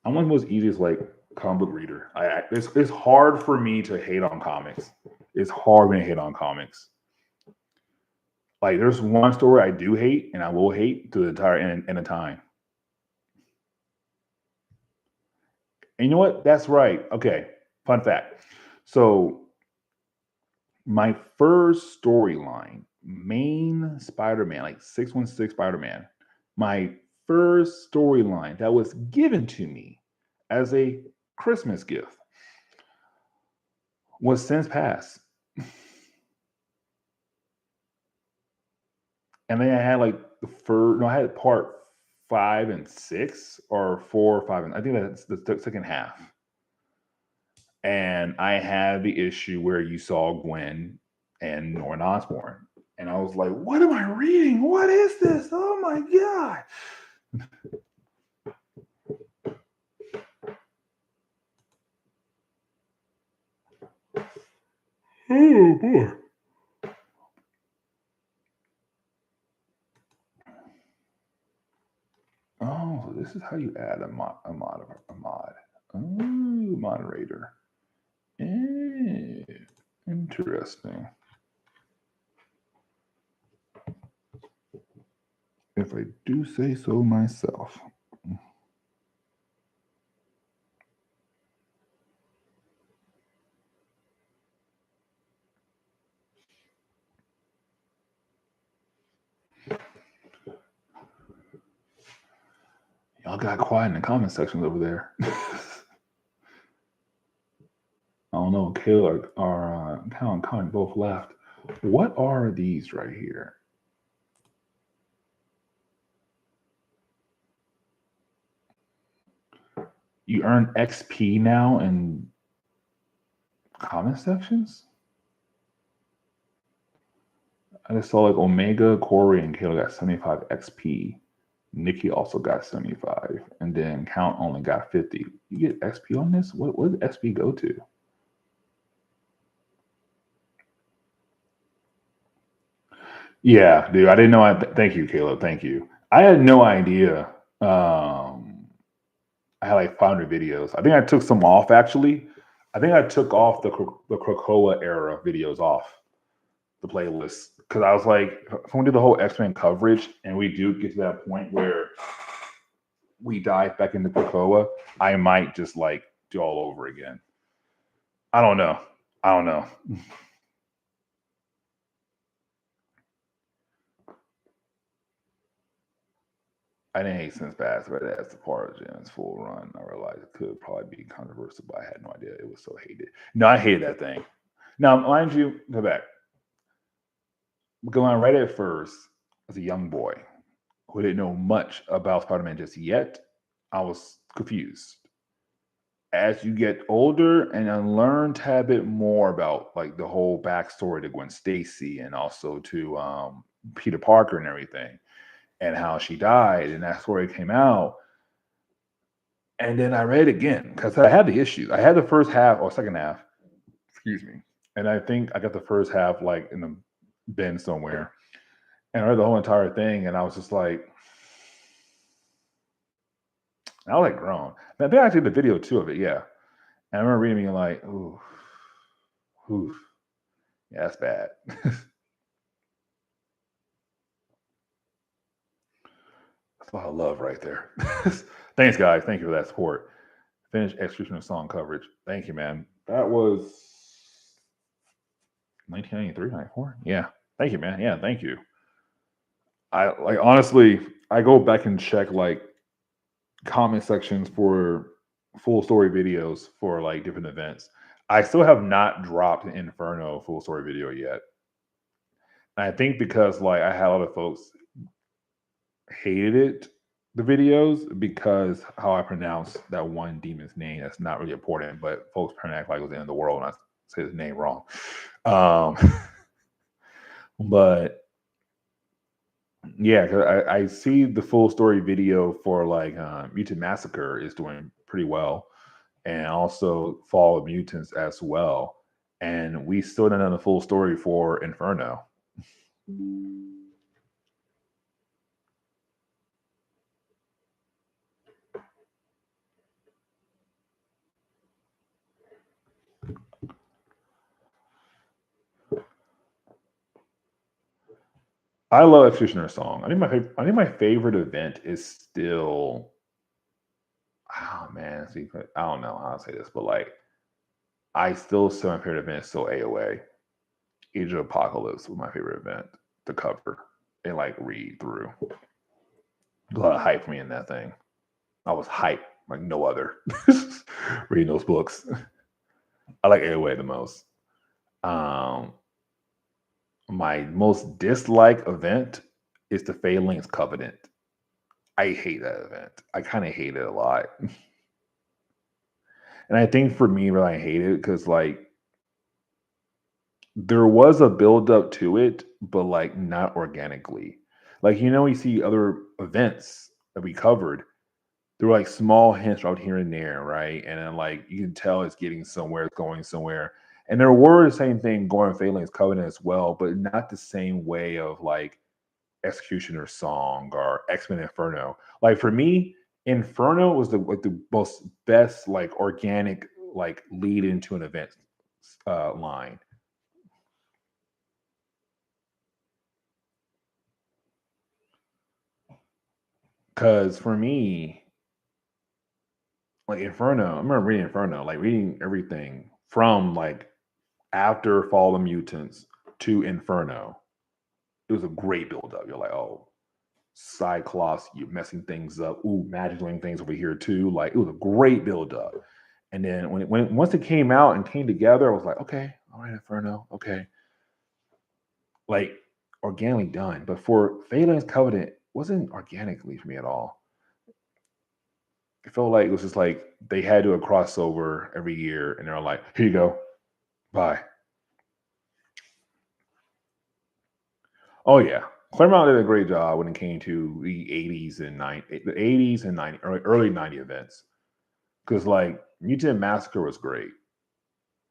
I'm one of the most easiest like comic book reader. It's hard for me to hate on comics. It's hard for me to hate on comics. Like there's one story I do hate, and I will hate to the entire end of time. And you know what? That's right. Okay. Fun fact. So my first storyline, main Spider-Man, like 616 Spider-Man, my first storyline that was given to me as a Christmas gift was since passed. And then I had like I had part 5 and 6 or 4 or 5. And I think that's the second half. And I had the issue where you saw Gwen and Norman Osborn. And I was like, what am I reading? What is this? Oh my God. Oh boy. Oh, so this is how you add a mod. Oh, moderator. Interesting. If I do say so myself. Y'all got quiet in the comment sections over there. I don't know. Kayla or Cal and Con both left. What are these right here? You earn XP now in comment sections? I just saw like Omega, Corey, and Kayla got 75 XP. Nikki also got 75. And then Count only got 50. You get XP on this? What did XP go to? Yeah, dude. I didn't know. Thank you, Caleb. Thank you. I had no idea. I had like 500 videos. I think I took some off actually. I think I took off the Krakoa era videos off the playlist because I was like, if we do the whole X-Men coverage and we do get to that point where we dive back into Krakoa, I might just like do all over again. I don't know. I didn't hate Since Past, but as the part of Jim's full run, I realized it could probably be controversial, but I had no idea it was so hated. No, I hated that thing. Now, mind you, go back. Going right at first, as a young boy who didn't know much about Spider-Man just yet, I was confused. As you get older and I learned a bit more about like the whole backstory to Gwen Stacy and also to Peter Parker and everything, and how she died, and that story came out. And then I read again because I had the issues. I had the first half or second half, excuse me, and I think I got the first half like in the bin somewhere, and I read the whole entire thing, and I was just like, I was like grown. I think I did the video too of it, yeah. And I remember reading and like, ooh, yeah, that's bad. That's a lot of love right there. Thanks, guys. Thank you for that support. Finished execution of song coverage. Thank you, man. That was 1993, 94. Yeah. Thank you, man. Yeah, thank you. I like honestly, I go back and check like comment sections for full story videos for like different events. I still have not dropped an Inferno full story video yet. And I think because like I had a lot of folks hated it, the videos, because how I pronounce that one demon's name. That's not really important, but folks pronounce like it was the end of the world and I say his name wrong. But yeah, 'cause I see the full story video for like Mutant Massacre is doing pretty well, and also Fall of Mutants as well. And we still didn't know the full story for Inferno. I love Executioner song. I think my favorite event is still. Oh man, see, I don't know how to say this, but like I still say my favorite event is still AOA. Age of Apocalypse was my favorite event to cover and like read through. A lot of hype for me in that thing. I was hyped like no other reading those books. I like Airway the most. Um, my most disliked event is the Phalanx Covenant. I hate that event. I kind of hate it a lot. And I think for me, really, I hate it because like there was a build up to it, but like not organically. Like you see other events that we covered, there were like small hints out here and there, right? And then like you can tell it's getting somewhere, it's going somewhere. And there were the same thing going Phalanx Covenant as well, but not the same way of like Executioner Song or X-Men Inferno. Like for me, Inferno was the most best like organic like lead into an event line. Because for me, like Inferno, I remember reading Inferno, like reading everything from like after Fall of Mutants to Inferno. It was a great build up. You're like, oh, Cyclops, you're messing things up. Ooh, Magic doing things over here too. Like it was a great build up. And then once it came out and came together, I was like, okay, all right, Inferno, okay, like organically done. But for Phalanx Covenant, wasn't organically for me at all. It felt like it was just like they had to do a crossover every year, and they're like, here you go, bye. Oh yeah, Claremont did a great job when it came to the '80s and '90, early '90 events. Because like Mutant Massacre was great.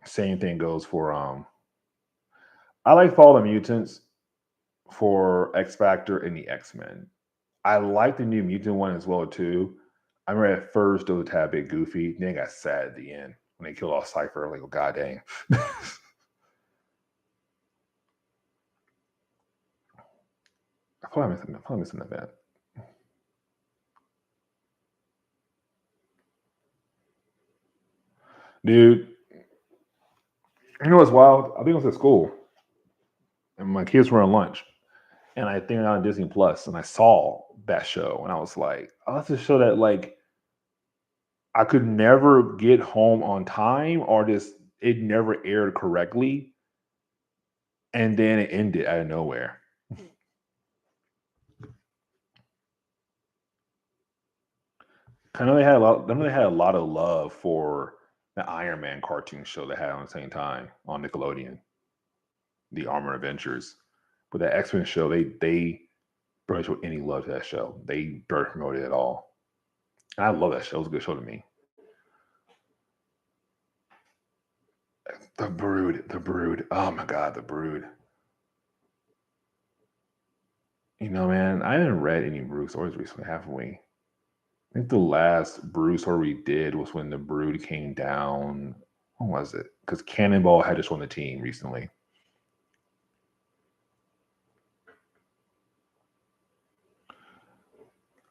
Same thing goes for I like Fall of the Mutants for X Factor and the X Men. I like the New Mutant one as well too. I remember at first it was a tad bit goofy. Then it got sad at the end when they killed off Cypher. Like, oh, god dang. I probably missed an event. Dude, you know what's wild? I think I was at school and my kids were on lunch. And I think on Disney Plus and I saw that show and I was like, oh, that's a show that like I could never get home on time or just it never aired correctly. And then it ended out of nowhere. I know they had a lot. I know they had a lot of love for the Iron Man cartoon show they had on the same time on Nickelodeon, the Armor Adventures. But that X Men show, they barely showed any love to that show. They barely promoted it at all. And I love that show. It was a good show to me. The Brood, the Brood. Oh my God, the Brood. You know, man, I haven't read any Brood stories recently, haven't we? I think the last Brood story we did was when the Brood came down. When was it? Because Cannonball had just won the team recently.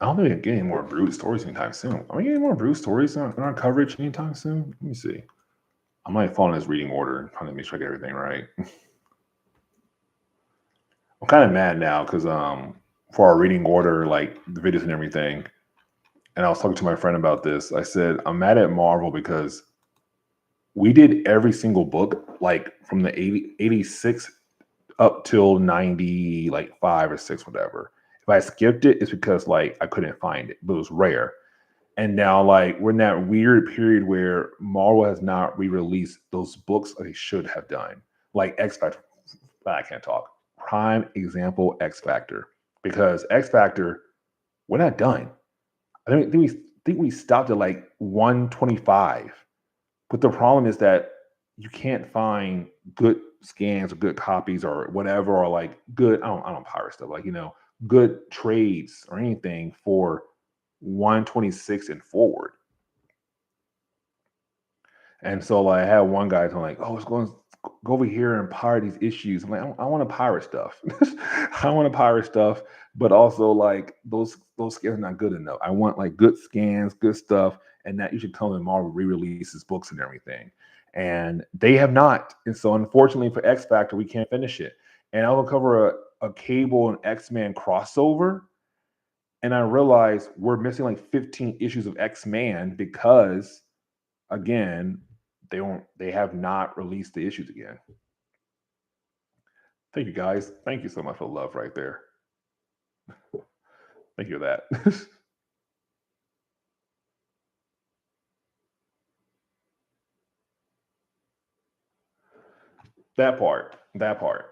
I don't think we're getting more Brood stories anytime soon. Are we getting more Brood stories on our coverage anytime soon? Let me see. I might follow in this reading order, trying to make sure I get everything right. I'm kind of mad now because for our reading order, like the videos and everything, and I was talking to my friend about this. I said I'm mad at Marvel because we did every single book like from the 86 up till 90, like 5 or 6, whatever. If I skipped it, it's because like I couldn't find it, but it was rare. And now, like, we're in that weird period where Marvel has not re-released those books they should have done, like X Factor. I can't talk. Prime example, X Factor, because X Factor, we're not done. I think we stopped at like 125. But the problem is that you can't find good scans or good copies or whatever, or like good. I don't pirate stuff, like good trades or anything for 126 and forward. And so like I had one guy telling like, oh, let's go over here and pirate these issues. I'm like, I want to pirate stuff. I want to pirate stuff, but also like those scans are not good enough. I want like good scans, good stuff, and that you should come when Marvel re-releases books and everything. And they have not. And so unfortunately for X Factor, we can't finish it. And I will cover a Cable and X-Men crossover. And I realized we're missing like 15 issues of X-Men because, again, they have not released the issues again. Thank you guys. Thank you so much for the love right there. Thank you for that. That part. That part.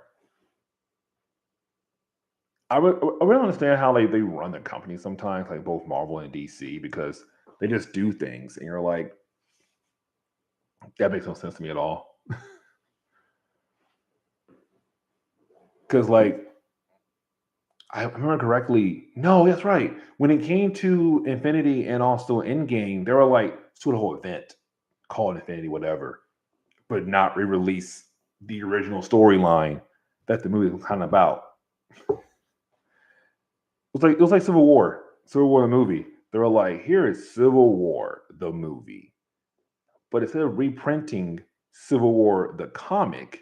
I really understand how they run the company sometimes, like both Marvel and DC, because they just do things, and you're like, that makes no sense to me at all. Because like I remember correctly, no, that's right. When it came to Infinity and also Endgame, they were like sort of a whole event called Infinity, whatever, but not re-release the original storyline that the movie was kind of about. It was like Civil War. Civil War the movie. They were like, here is Civil War the movie. But instead of reprinting Civil War the comic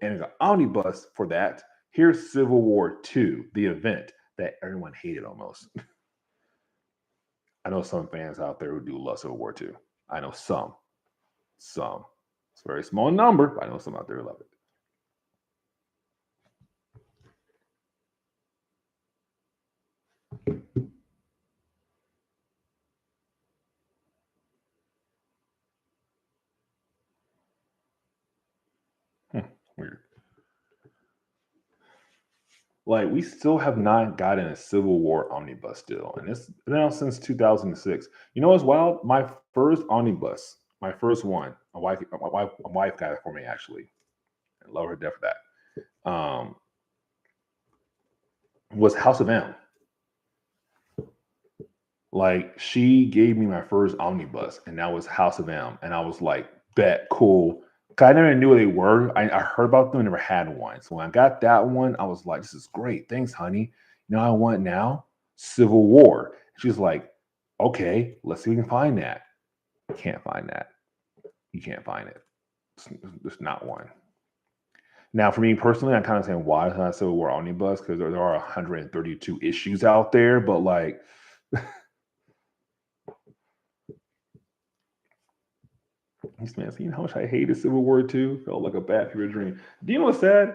and an omnibus for that, here's Civil War 2, the event that everyone hated almost. I know some fans out there who do love Civil War 2. I know some. Some. It's a very small number, but I know some out there who love it. Weird. Like, we still have not gotten a Civil War omnibus still, and it's been out since 2006. You know what's wild? My first omnibus, my first one, my wife got it for me actually. I love her to death for that. Was House of M. Like, she gave me my first omnibus, and that was House of M, and I was like, bet, cool. 'Cause I never knew what they were. I heard about them and never had one. So when I got that one, I was like, this is great. Thanks, honey. You know what I want now? Civil War. She's like, okay, let's see if we can find that. Can't find that. You can't find it. There's not one. Now, for me personally, I kind of saying why it's not Civil War omnibus because there are 132 issues out there, but like, this man, you know how much I hated Civil War 2? Felt like a bad fever dream. Do you know what's sad?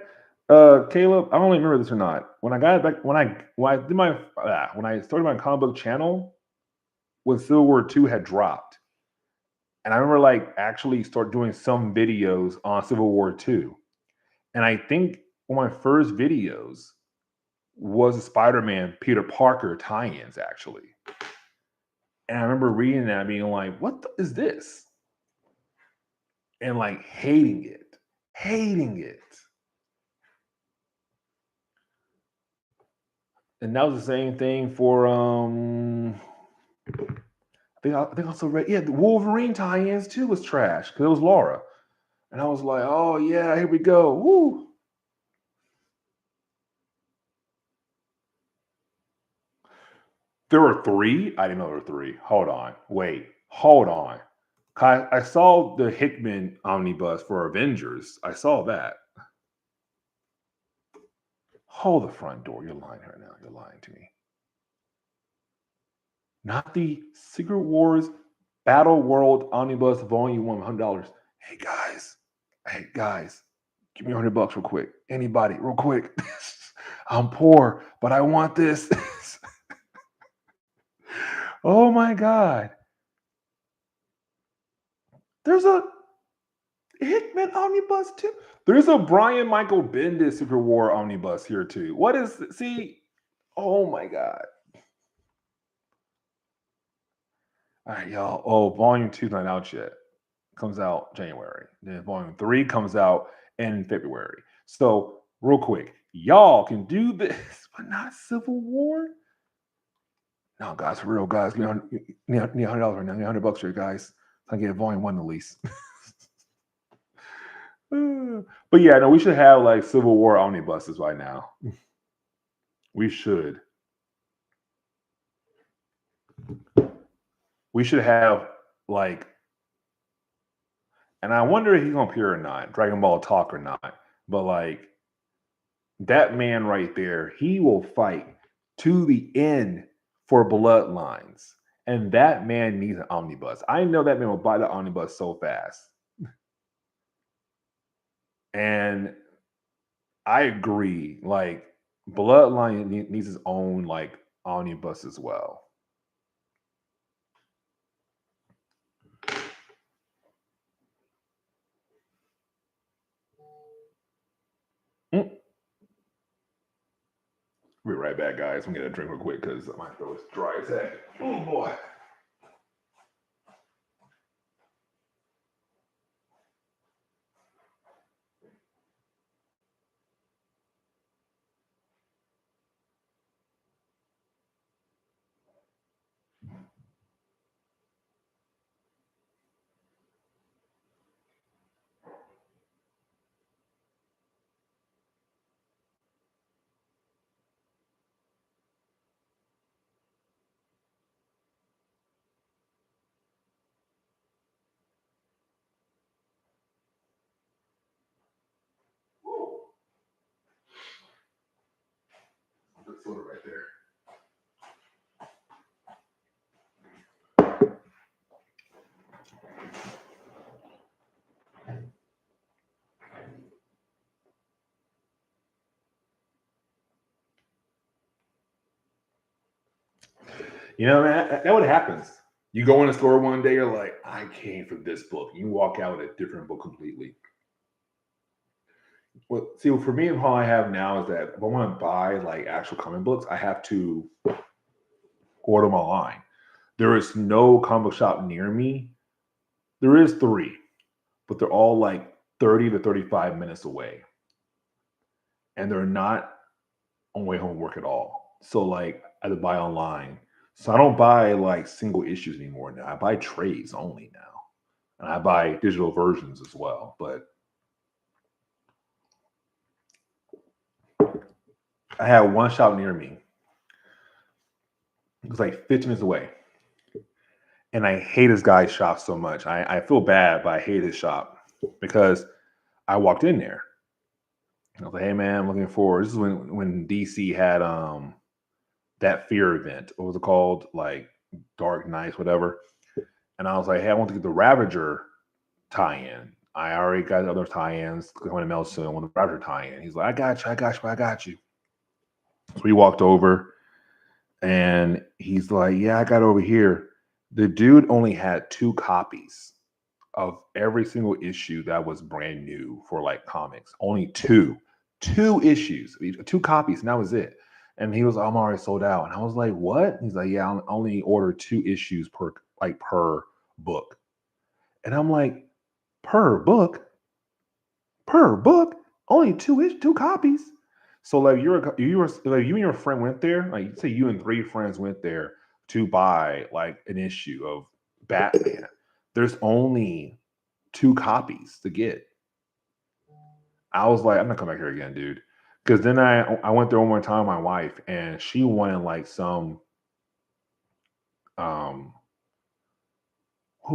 Caleb, I don't even remember this or not. When I got back, when I started my comic book channel, when Civil War 2 had dropped, and I remember like actually start doing some videos on Civil War 2. And I think one of my first videos was the Spider-Man Peter Parker tie-ins actually. And I remember reading that, being like, is this? And like hating it. Hating it. And that was the same thing for I think also read, yeah, the Wolverine tie-ins too was trash because it was Laura. And I was like, oh yeah, here we go. Woo. There were three. I didn't know there were three. Hold on. Wait. Hold on. I saw the Hickman omnibus for Avengers. I saw that. Hold the front door. You're lying right now. You're lying to me. Not the Secret Wars Battle World Omnibus Volume 1, $100. Hey guys. Hey guys. Give me $100 real quick. Anybody, real quick. I'm poor, but I want this. Oh my God. There's a Hickman omnibus too. There's a Brian Michael Bendis Secret War omnibus here too. What is, see? Oh my God. All right, y'all. Oh, volume 2's not out yet. Comes out January. Then volume 3 comes out in February. So, real quick, y'all can do this, but not Civil War. No, guys, for real, guys. Need $100 right now. Need $100 here, guys. I get volume 1 at least. But yeah, no, we should have like Civil War omnibuses right now. We should. We should have like, and I wonder if he's gonna appear or not, Dragon Ball talk or not. But like that man right there, he will fight to the end for Bloodlines. And that man needs an omnibus. I know that man will buy the omnibus so fast. And I agree. Like, Bloodline needs his own like omnibus as well. Mm. We'll be right back, guys. I'm gonna drink real quick because my throat's dry as heck. Oh boy. Good soda right there. You know, man, that what happens. You go in a store one day, you're like, I came for this book. You walk out with a different book completely. Well, see, for me, how I have now is that if I want to buy like actual comic books, I have to order them online. There is no comic book shop near me. There is 3, but they're all like 30 to 35 minutes away. And they're not on way home from work at all. So like I have to buy online. So I don't buy like single issues anymore now. I buy trades only now. And I buy digital versions as well. But I had one shop near me. It was like 15 minutes away. And I hate this guy's shop so much. I feel bad, but I hate his shop because I walked in there. I was like, hey man, I'm looking forward. This is when DC had that Fear event. What was it called? Like Dark Knights, whatever. And I was like, hey, I want to get the Ravager tie-in. I already got other tie-ins going to mail soon. I want the Ravager tie-in. He's like, I got you. So we walked over and he's like, yeah, I got over here. The dude only had 2 copies of every single issue that was brand new for like comics. Only 2 issues, 2 copies, and that was it. And he was, I'm already sold out. And I was like, what? He's like, yeah, I only order 2 issues per book. And I'm like, per book? Only 2 copies. So like you were like you and your friend went there, like say you and 3 friends went there to buy like an issue of Batman. There's only 2 copies to get. I was like, I'm not coming back here again, dude. Because then I went there one more time with my wife, and she wanted like some who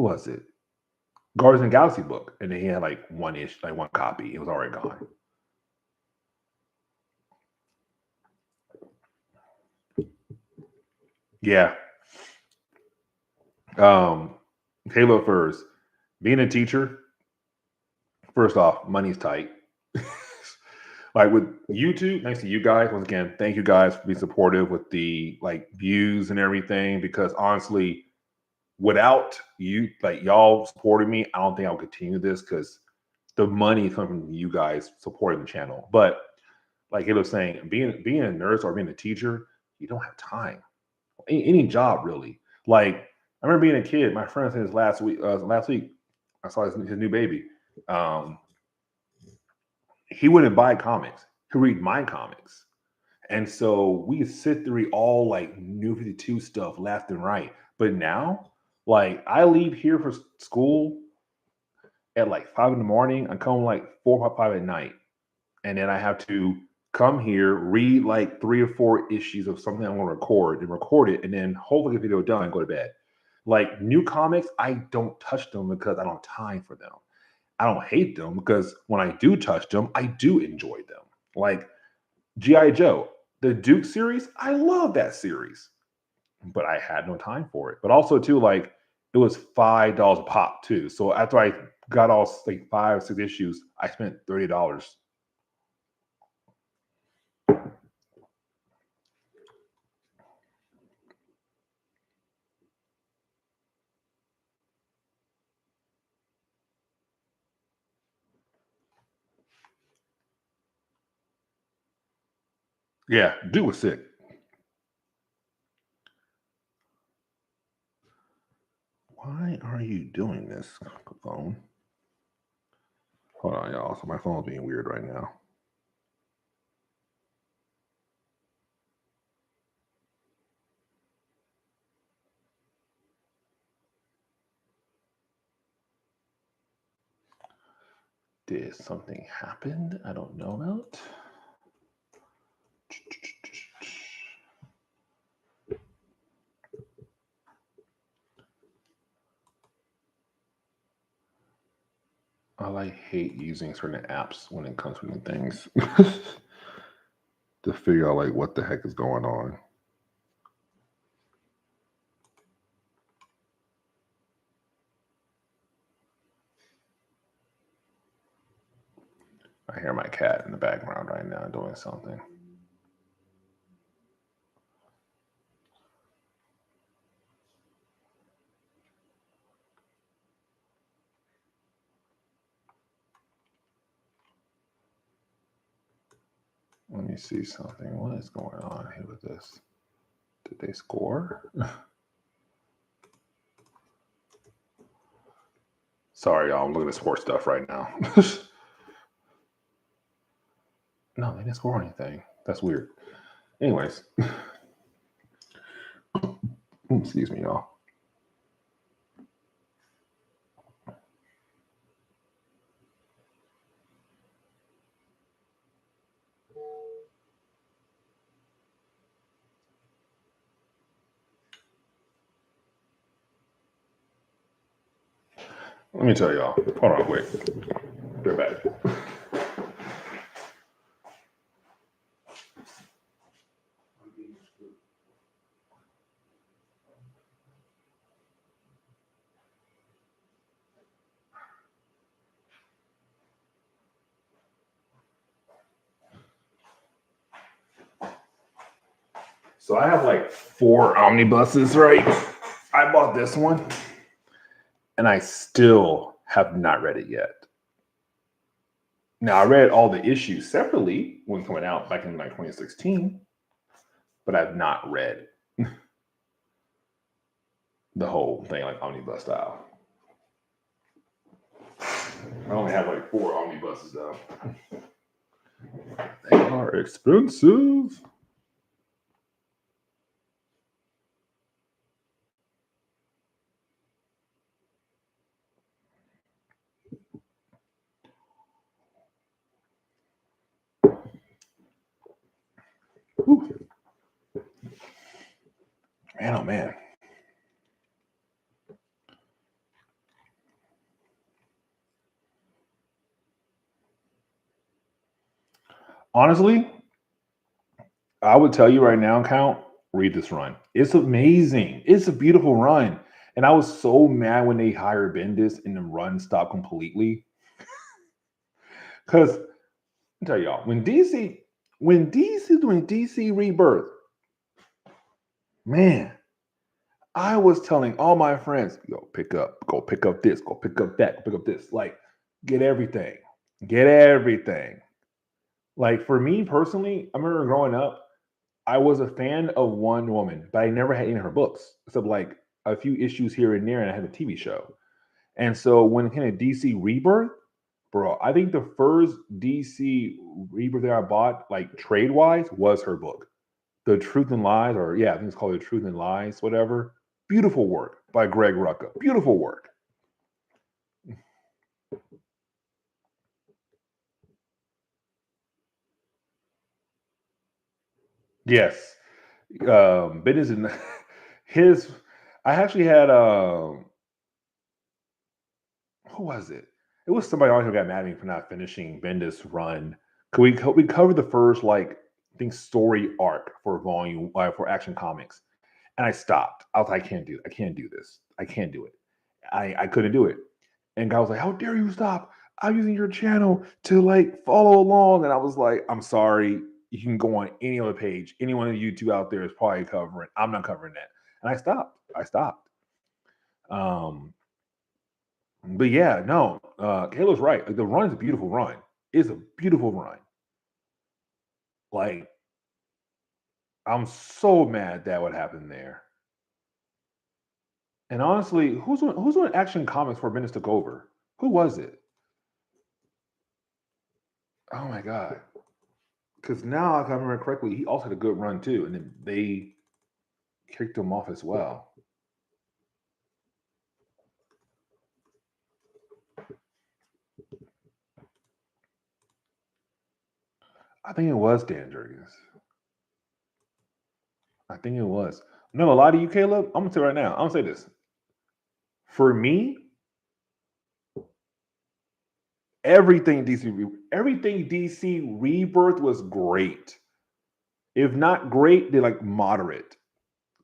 was it? Guardians of the Galaxy book, and then he had like 1 copy. It was already gone. Yeah. Halo first. Being a teacher, first off, money's tight. Like with YouTube, thanks to you guys. Once again, thank you guys for being supportive with the like views and everything. Because honestly, without you, like y'all supporting me, I don't think I'll continue this because the money is coming from you guys supporting the channel. But like he was saying, being a nurse or being a teacher, you don't have time. Any job really. Like I remember being a kid. My friend said last week. I saw his new baby. He wouldn't buy comics. He'd read my comics. And so we sit through all like New 52 stuff left and right. But now, like I leave here for school at like 5 in the morning. I come like 4 or 5 at night. And then I have to come here, read like 3 or 4 issues of something I want to record it, and then hopefully get the video done and go to bed. Like new comics, I don't touch them because I don't have time for them. I don't hate them because when I do touch them, I do enjoy them. Like G.I. Joe, the Duke series, I love that series. but I had no time for it. But also too, like it was $5 a pop too. So after I got all like 5 or 6 issues, I spent $30. Yeah, dude was sick. Why are you doing this, phone? Hold on, y'all. So my phone's being weird right now. Did something happen I don't know about? I hate using certain apps when it comes to new things to figure out like what the heck is going on. I hear my cat in the background right now doing something. Let me see something. What is going on here with this? Did they score? Sorry, y'all. I'm looking at sports stuff right now. No, they didn't score anything. That's weird. Anyways. Excuse me, y'all. Let me tell y'all. Hold on, wait. Be back. So I have like 4 omnibuses, right? I bought this one, and I still have not read it yet. Now I read all the issues separately when coming out back in like 2016, but I've not read the whole thing like omnibus style. I only have like 4 omnibuses though. They are expensive. Whew. Man, oh man. Honestly, I would tell you right now, Count, read this run. It's amazing. It's a beautiful run. And I was so mad when they hired Bendis and the run stopped completely. Because I tell y'all, when DC doing DC Rebirth, man, I was telling all my friends, go pick up this, go pick up that, go pick up this. Like, get everything. Get everything. Like for me personally, I remember growing up, I was a fan of Wonder Woman, but I never had any of her books, except like a few issues here and there, and I had a TV show. And so when it came to DC Rebirth, bro, I think the first DC Rebirth that I bought, like trade wise, was her book, The Truth and Lies, or yeah, I think it's called The Truth and Lies, whatever. Beautiful work by Greg Rucka. Beautiful work. Yes. Business in his. I actually had who was it? It was somebody on here who got mad at me for not finishing Bendis' run. Could we covered the first like I think story arc for volume for Action Comics, And I stopped. I was like, I can't do this. I can't do it. I couldn't do it. And guy was like, how dare you stop? I'm using your channel to like follow along. And I was like, I'm sorry. You can go on any other page. Anyone on YouTube out there is probably covering. I'm not covering that. And I stopped. Um, but yeah, no, Kayla's right. Like, the run is a beautiful run. It's a beautiful run. Like, I'm so mad that what happened there. And honestly, who's doing Action Comics for Bendis took over? Who was it? Oh my god! Because now, if I remember correctly, he also had a good run too, and then they kicked him off as well. I think it was Dan Jurgens. I think it was. No, a lot of you, Caleb. I'm gonna say right now. I'm gonna say this. For me, everything DC Rebirth was great. If not great, then like moderate.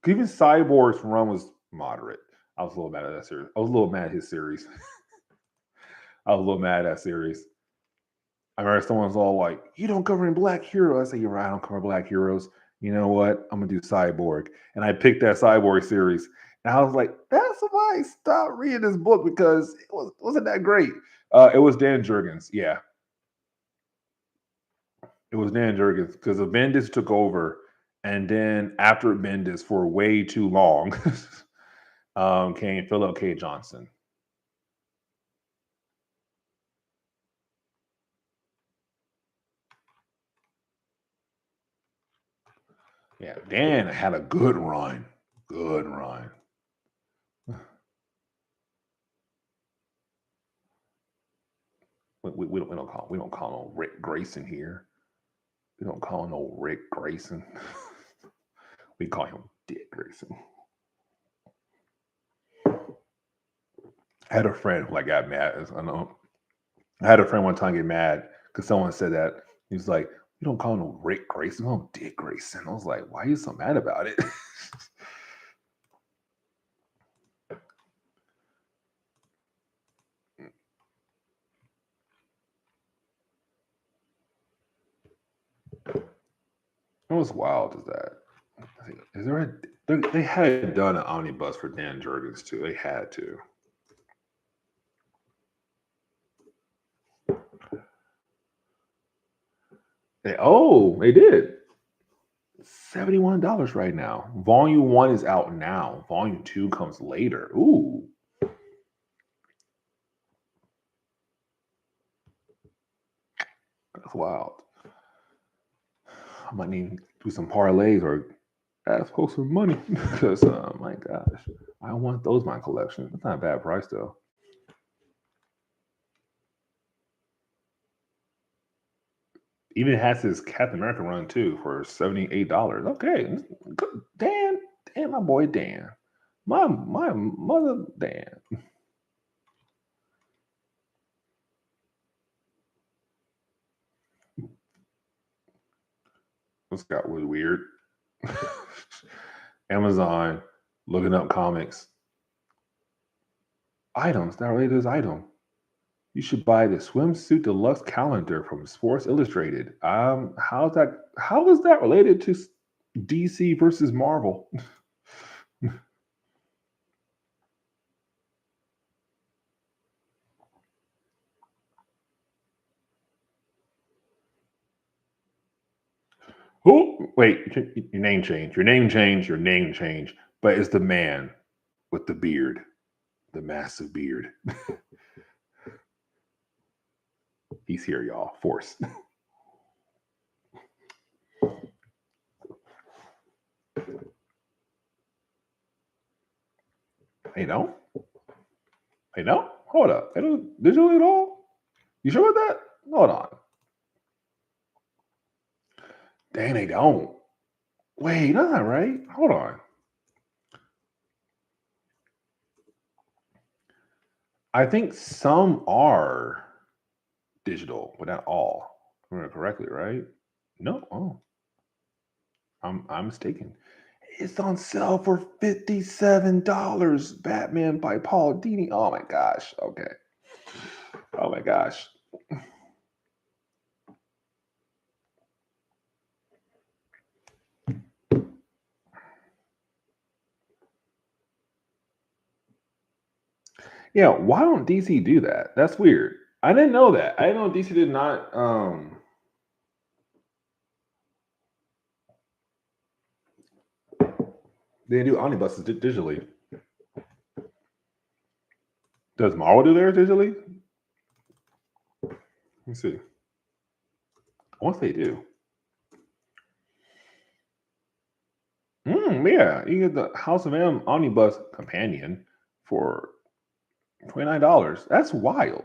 Even Cyborg's run was moderate. I was a little mad at that series. I was a little mad at his series. I was a little mad at that series. I remember someone's all like, "You don't cover in Black Hero." I say, "You're right. I don't cover Black Heroes. You know what? I'm gonna do Cyborg." And I picked that Cyborg series, and I was like, "That's why I stopped reading this book because it wasn't that great." It was Dan Jurgens. Yeah, it was Dan Jurgens because Bendis took over, and then after Bendis for way too long, came Philip K. Johnson. Yeah, Dan had a good run. Good run. We don't call no Rick Grayson here. We don't call no Rick Grayson. We call him Dick Grayson. I had a friend who like got mad. I had a friend one time get mad because someone said that. He was like, "You don't call no Rick Grayson, no Dick Grayson." I was like, "Why are you so mad about it?" What was wild is that is there they had done an omnibus for Dan Jurgens too. They had to. They did. $71 right now. Volume 1 is out now. Volume 2 comes later. Ooh. That's wild. I might need to do some parlays or ask folks for money because, my gosh, I want those in my collection. That's not a bad price though. Even has his Captain America run too for $78. Okay, good. Dan, my boy Dan, my mother Dan. This got really weird. Amazon looking up comics items that related to this item. You should buy the swimsuit deluxe calendar from Sports Illustrated. How is that related to DC versus Marvel? Who? Wait, your name change. Your name change. Your name change. But it's the man with the beard, the massive beard. He's here, y'all. Force. Hey, no. Hey, no. Hold up. They don't digital at all. You sure about that? Hold on. Dang, they don't. Wait, that's not right. Hold on. I think some are digital, but not all. If I remember correctly, right? No. Oh, I'm mistaken. It's on sale for $57. Batman by Paul Dini. Oh my gosh. Okay. Oh my gosh. Yeah, why don't DC do that? That's weird. I didn't know that. I didn't know DC did not they do omnibuses digitally. Does Marvel do theirs digitally? Let me see. Once they do. Yeah, you get the House of M Omnibus Companion for $29. That's wild.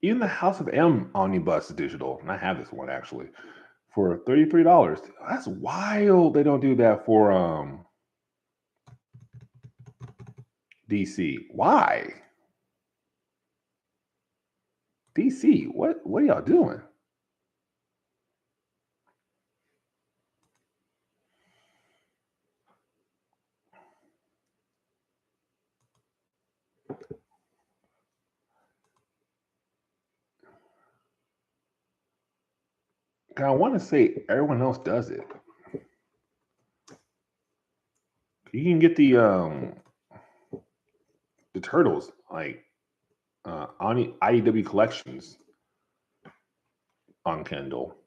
Even the House of M Omnibus is digital, and I have this one actually for $33. That's wild. They don't do that for DC. Why? DC, what are y'all doing? I want to say everyone else does it. You can get the Turtles like IDW collections on Kindle.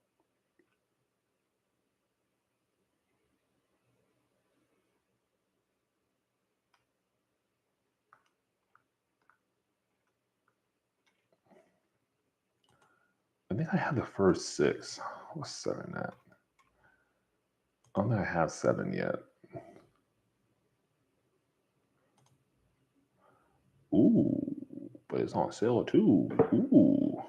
I think I have the first 6. What's 7 at? I don't think I have 7 yet. Ooh, but it's on sale too. Ooh.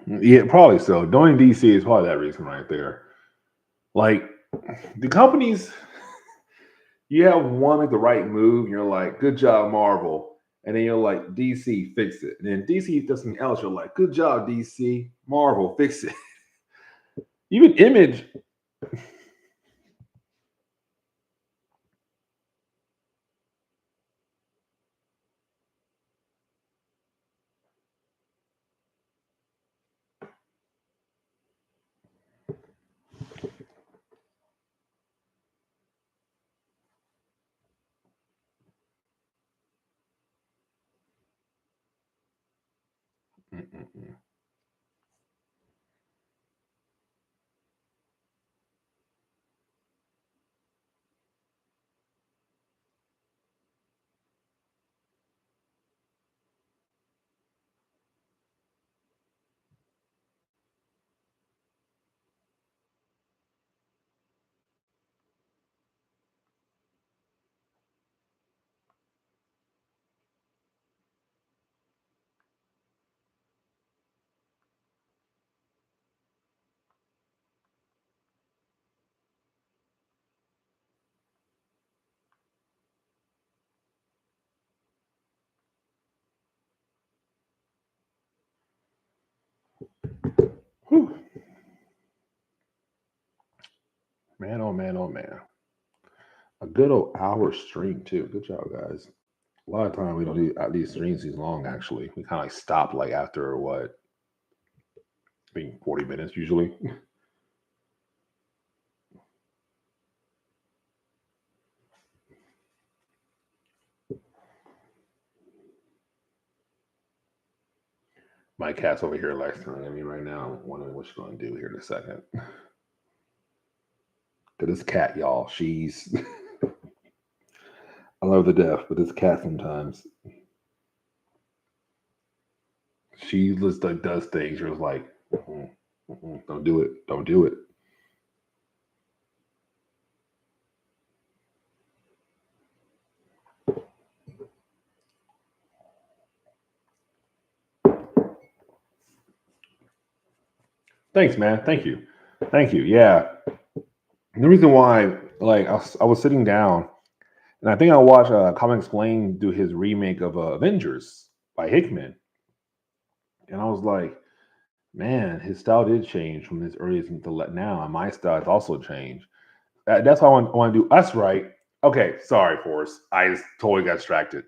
Yeah, probably so. Doing DC is probably that reason right there. Like the companies, you have one like the right move, and you're like, good job, Marvel. And then you're like, DC, fix it. And then DC does something else, you're like, good job, DC, Marvel, fix it. Even Image. Mm-mm-mm. Whew. Man, oh man, oh man. A good old hour stream too. Good job, guys. A lot of time we don't do these streams these long. Actually, we kind of like stop like after what, I think 40 minutes usually. My cat's over here lecturing at me right now, wondering what she's going to do here in a second. Cause this cat, y'all, she's I love her to death, but this cat sometimes she just like does things. You're just like, don't do it, don't do it. Thanks, man. Thank you. Thank you. Yeah. The reason why, like, I was sitting down and I think I watched Comic Explain do his remake of Avengers by Hickman. And I was like, man, his style did change from his earliest to now. And my style has also changed. That's why I want to do us right. Okay, sorry, Forrest. I just totally got distracted.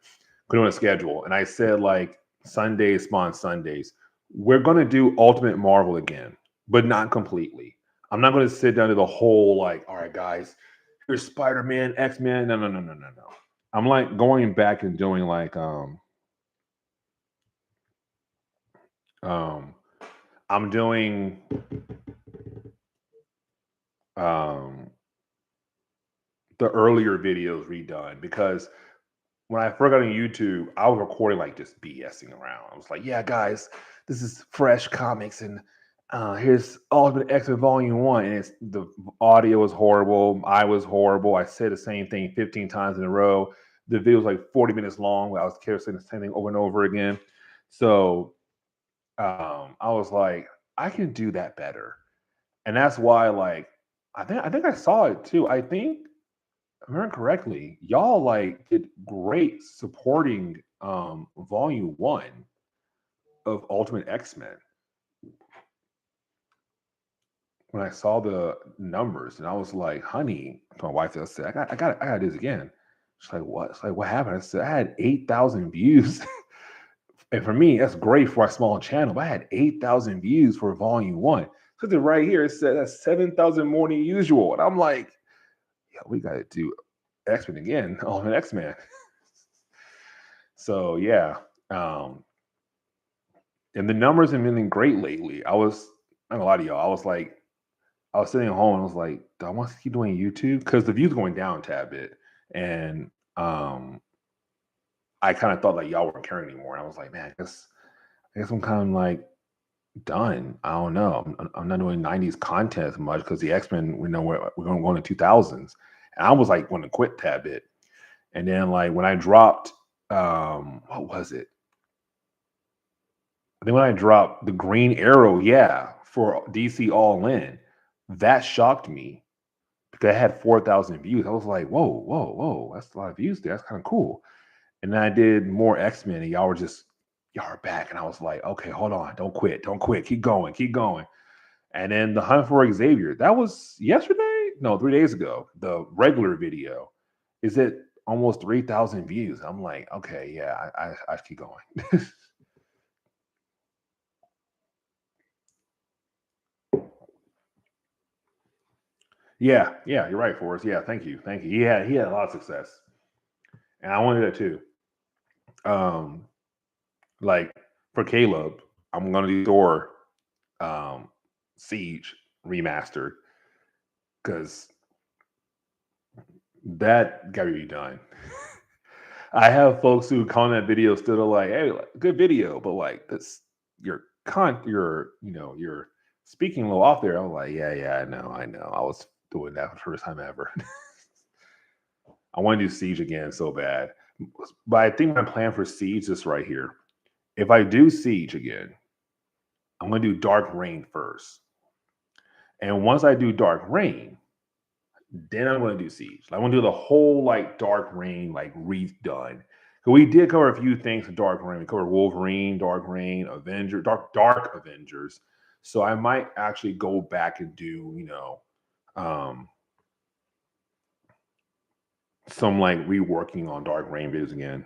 Put on a schedule, and I said like Sundays, spawn Sundays. We're gonna do Ultimate Marvel again, but not completely. I'm not gonna sit down to the whole like, all right, guys, here's Spider Man, X Men. No, no, no, no, no, no. I'm like going back and doing like um I'm doing um the earlier videos redone because when I first got on YouTube, I was recording like just BSing around. I was like, "Yeah, guys, this is fresh comics, and here's Ultimate X-Men Volume One." And it's the audio was horrible, I was horrible. I said the same thing 15 times in a row. The video was like 40 minutes long. Where I was saying the same thing over and over again. So I was like, I can do that better, and that's why, like, I think I saw it too. I think if I remember correctly, y'all like did great supporting volume one of Ultimate X-Men when I saw the numbers and I was like, honey, to my wife, I said, I gotta do this again. She's like, what? It's like, what happened? I said, I had 8,000 views. And for me, that's great for a small channel, but I had 8,000 views for volume one. So right here, it said that's 7,000 more than usual. And I'm like, yeah, we gotta do X-Men again, Ultimate X-Men. So yeah, um, and the numbers have been great lately. I'm gonna lie to y'all. I was sitting at home and I was like, do I want to keep doing YouTube? Because the views going down a tad bit, and I kind of thought like y'all weren't caring anymore. And I was like, man, I guess I'm kind of like done. I don't know. I'm not doing '90s content as much because the X Men, we know we're going to go into 2000s, and I was like going to quit a tad bit. And then like when I dropped, what was it? Then when I dropped the Green Arrow, yeah, for DC All In, that shocked me because I had 4,000 views. I was like, whoa, whoa, whoa, that's a lot of views there. That's kind of cool. And then I did more X-Men and y'all are back. And I was like, okay, hold on. Don't quit. Keep going. Keep going. And then the Hunt for Xavier, that was yesterday? No, 3 days ago. The regular video is at almost 3,000 views. I'm like, okay, yeah, I keep going. Yeah, yeah, you're right, Forrest. Yeah, thank you, thank you. He had a lot of success, and I wanted that too. Um, like for Caleb, I'm gonna do Thor, um, Siege remastered because that got to be done. I have folks who comment video still are like, "Hey, like, good video," but like this, your you're speaking a little off there. I'm like, yeah, yeah, I know. I was doing that for the first time ever. I want to do Siege again so bad. But I think my plan for Siege is right here. If I do Siege again, I'm going to do Dark Reign first. And once I do Dark Reign, then I'm going to do Siege. I want to do the whole like Dark Reign like redone. So we did cover a few things for Dark Reign. We covered Wolverine, Dark Reign, Avenger, Dark Avengers. So I might actually go back and do, um, some like reworking on Dark Reign videos again.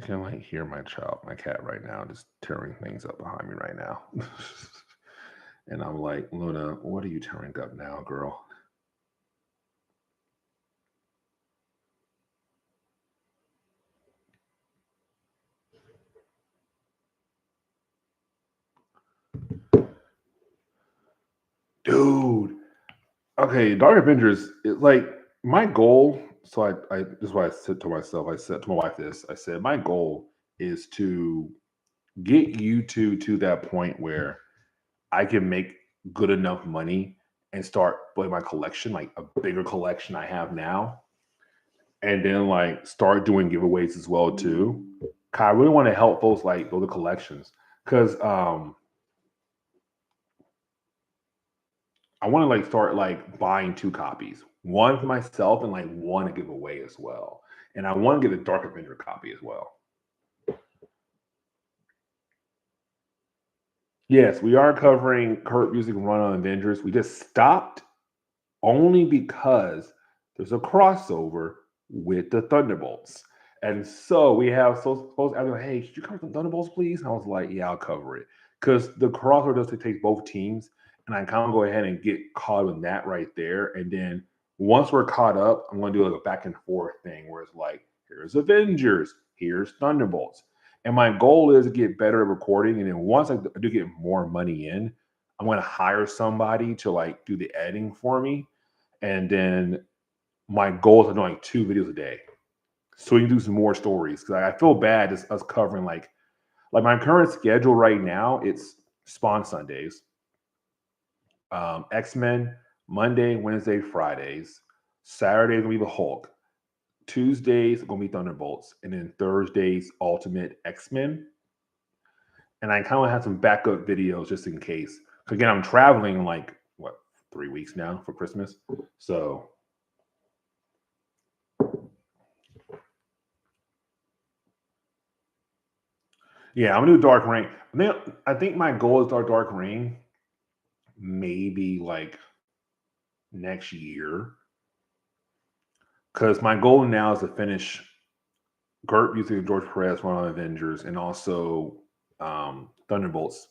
I can like hear my cat right now, just tearing things up behind me right now. And I'm like, Luna, what are you tearing up now, girl? Dude. Okay, Dark Avengers is like my goal. So I this is what I said to myself. I said to my wife this. I said my goal is to get YouTube to that point where I can make good enough money and start building my collection, like a bigger collection I have now. and then like start doing giveaways as well too. I really want to help folks like build the collections because I want to like start like buying 2 copies, one for myself and like one to give away as well. And I want to get a Dark Avenger copy as well. Yes, we are covering Kurt Busiek run on Avengers. We just stopped only because there's a crossover with the Thunderbolts. And so we have so folks asking, hey, could you cover the Thunderbolts, please? And I was like, yeah, I'll cover it. Because the crossover does take both teams. And I kind of go ahead and get caught in that right there. And then once we're caught up, I'm going to do like a back and forth thing where it's like, here's Avengers, here's Thunderbolts. And my goal is to get better at recording. And then once I do get more money in, I'm going to hire somebody to like do the editing for me. And then my goal is to do like 2 videos a day. So we can do some more stories. Because I feel bad just us covering like my current schedule right now, it's Spawn Sundays. X-Men, Monday, Wednesday, Fridays. Saturdays gonna be the Hulk. Tuesdays gonna be Thunderbolts. And then Thursdays, Ultimate X-Men. And I kind of have some backup videos just in case. Again, I'm traveling like 3 weeks now for Christmas. So yeah, I'm gonna do Dark Reign. I think my goal is Dark Reign maybe like next year. Because my goal now is to finish Kurt Busiek and George Perez run on Avengers and also Thunderbolts.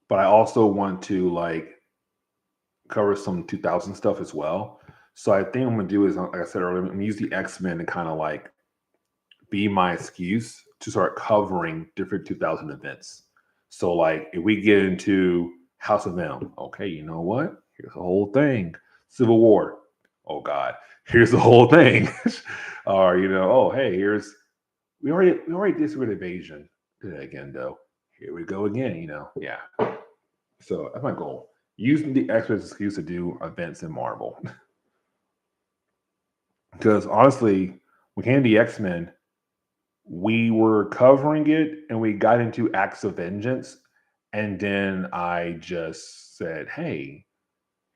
But I also want to like cover some 2000 stuff as well. So I think I'm gonna do is, like I said earlier, I'm gonna use the X-Men to kind of like be my excuse to start covering different 2000 events. So like if we get into House of M, okay, you know what? Here's the whole thing. Civil War. Oh God, here's the whole thing. Or oh hey, we already did Secret Invasion. Do that again though. Here we go again, Yeah. So that's my goal. Using the X-Men excuse to do events in Marvel. Because honestly, when it came to the X-Men, we were covering it and we got into Acts of Vengeance. And then I just said, hey,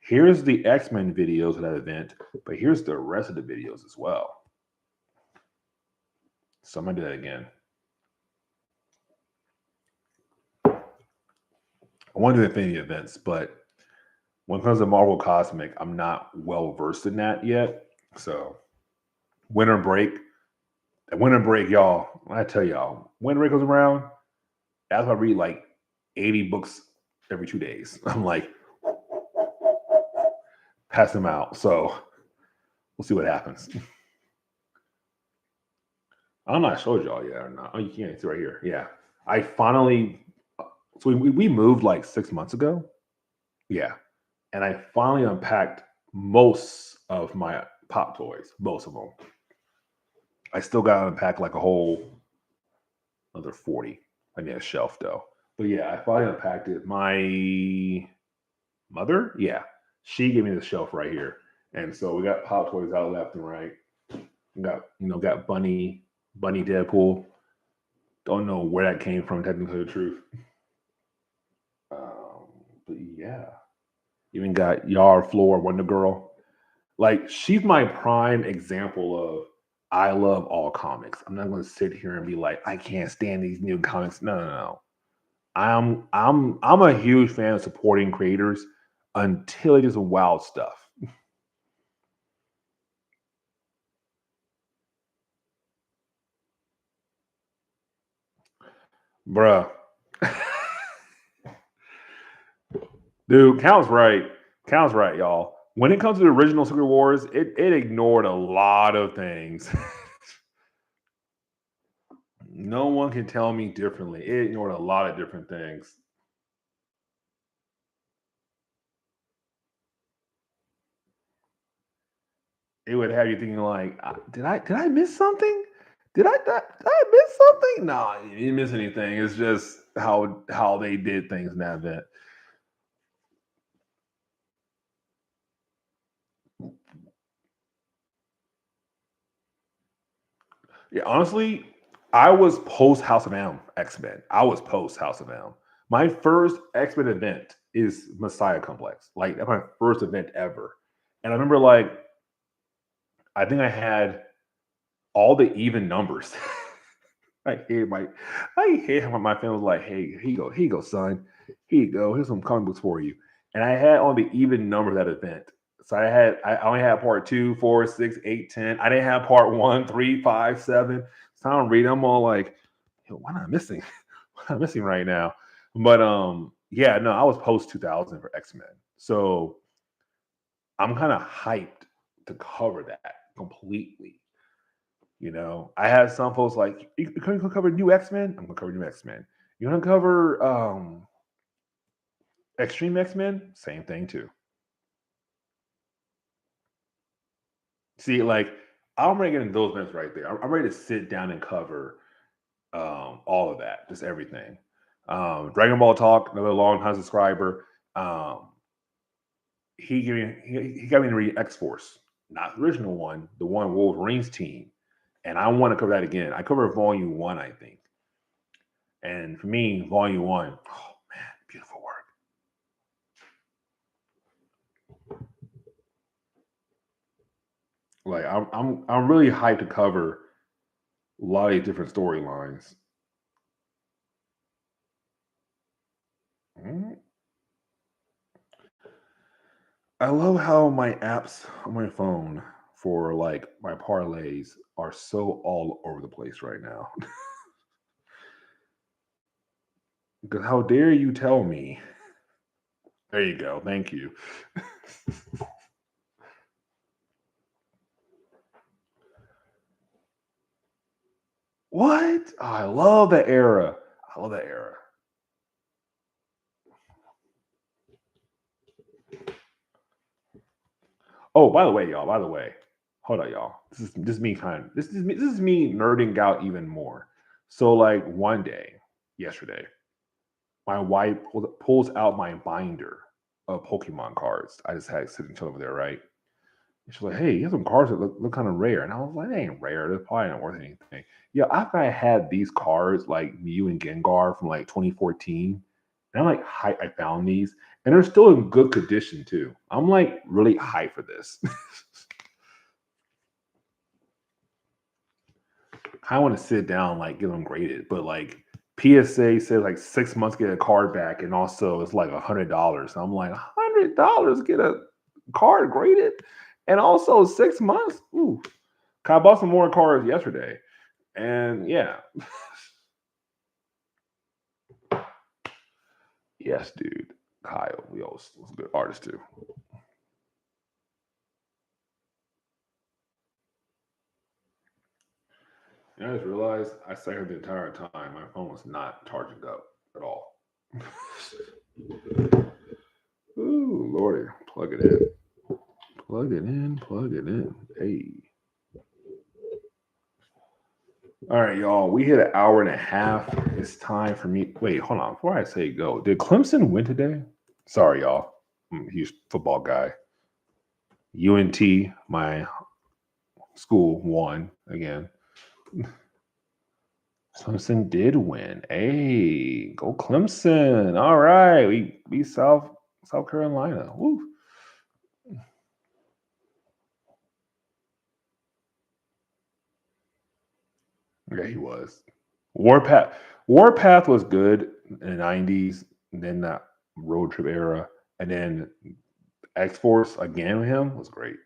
here's the X-Men videos of that event, but here's the rest of the videos as well. So I'm going to do that again. I want to do Infinity events, but when it comes to Marvel Cosmic, I'm not well versed in that yet. So winter break, y'all, I tell y'all, winter break goes around, that's why I read like 80 books every 2 days. I'm like, pass them out. So we'll see what happens. I'm not sure y'all yet or not. Oh, you can't see right here. Yeah. I finally, so we moved like 6 months ago. Yeah. And I finally unpacked most of my pop toys, most of them. I still got to unpack like a whole another 40. I need a shelf though. But yeah, I finally unpacked it. My mother, yeah, she gave me the shelf right here. And so we got pop toys out left and right. We got Bunny Deadpool. Don't know where that came from, technically the truth. But yeah. Even got Yara Flor, Wonder Girl. Like, she's my prime example of I love all comics. I'm not going to sit here and be like, I can't stand these new comics. No. I'm a huge fan of supporting creators until it is wild stuff. Bruh. Dude, Count's right. Count's right, y'all. When it comes to the original Secret Wars, it ignored a lot of things. No one can tell me differently. It ignored a lot of different things. It would have you thinking like, did I miss something? Did I miss something? No, you didn't miss anything. It's just how they did things in that event. Yeah, honestly, I was post House of M X-Men. I was post House of M. My first X-Men event is Messiah Complex. Like that's my first event ever. And I remember like I think I had all the even numbers. I hate how my family was like, hey, here you go, son. Here you go. Here's some comic books for you. And I had on the even number of that event. So I only had part 2, 4, 6, 8, 10. I didn't have part 1, 3, 5, 7. So I'm reading. I'm all like, yo, what am I missing? What am I missing right now? But yeah, no, I was post 2000 for X-Men. So I'm kind of hyped to cover that completely. You know, I had some folks like, you couldn't cover new X-Men? I'm gonna cover new X-Men. You gonna cover Extreme X-Men? Same thing too. See, like I'm ready to get into those events right there. I'm ready to sit down and cover all of that, just everything. Dragon Ball Talk, another long time subscriber. Um, he got me to read X Force, not the original one, the one Wolverine's team, and I want to cover that again. I covered Volume 1, I think, and for me, Volume 1, oh man, beautiful work. Like I'm really hyped to cover a lot of different storylines. Mm. I love how my apps on my phone for like my parlays are so all over the place right now. Because how dare you tell me? There you go. Thank you. What? Oh, I love that era. I love that era. Oh, by the way, y'all. By the way, hold on, y'all. This is me kind of this is me nerding out even more. So like one day, yesterday, my wife pulls out my binder of Pokemon cards. I just had it sitting chill over there, right? And she's like, "Hey, you have some cards that look kind of rare." And I was like, "They ain't rare. They're probably not worth anything." Yeah, after I had these cards like Mew and Gengar from like 2014, and I'm like, I found these, and they're still in good condition too. I'm like really hyped for this. I want to sit down, like get them graded, but like PSA says like 6 months get a card back, and also it's like $100. I'm like $100 get a card graded, and also 6 months. Ooh, I bought some more cards yesterday, and yeah, yes, dude, Kyle, we was a good artist too. And I just realized I sat here the entire time. My phone was not charging up at all. Ooh, Lordy, plug it in. Plug it in, plug it in. Hey. All right, y'all. We hit an hour and a half. It's time for me. Wait, hold on. Before I say go, did Clemson win today? Sorry, y'all. I'm a huge football guy. UNT, my school, won again. Clemson did win. Hey, go Clemson. All right. We beat South Carolina. Woo. Yeah, he was. Warpath Warpath was good in the 90s, and then that road trip era, and then X Force again with him was great.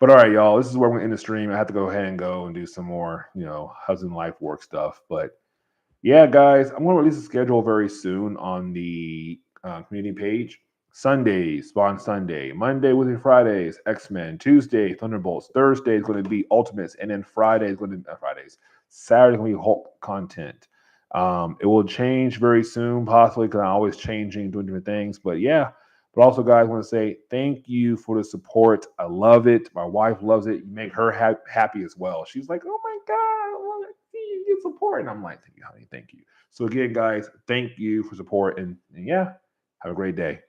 But all right, y'all, this is where we're going to end the stream. I have to go ahead and go and do some more, husband life work stuff. But yeah, guys, I'm going to release a schedule very soon on the community page. Sundays, Spawn Sunday. Monday, Wednesday, Fridays, X-Men. Tuesday, Thunderbolts. Thursday is going to be Ultimates. And then Friday is going to be Fridays. Saturday is going to be Hulk content. It will change very soon, possibly, because I'm always changing, doing different things. But yeah, but also, guys, I want to say thank you for the support. I love it. My wife loves it. You make her happy as well. She's like, oh my God, I want to see you get support. And I'm like, thank you, honey. Thank you. So again, guys, thank you for support. And yeah, have a great day.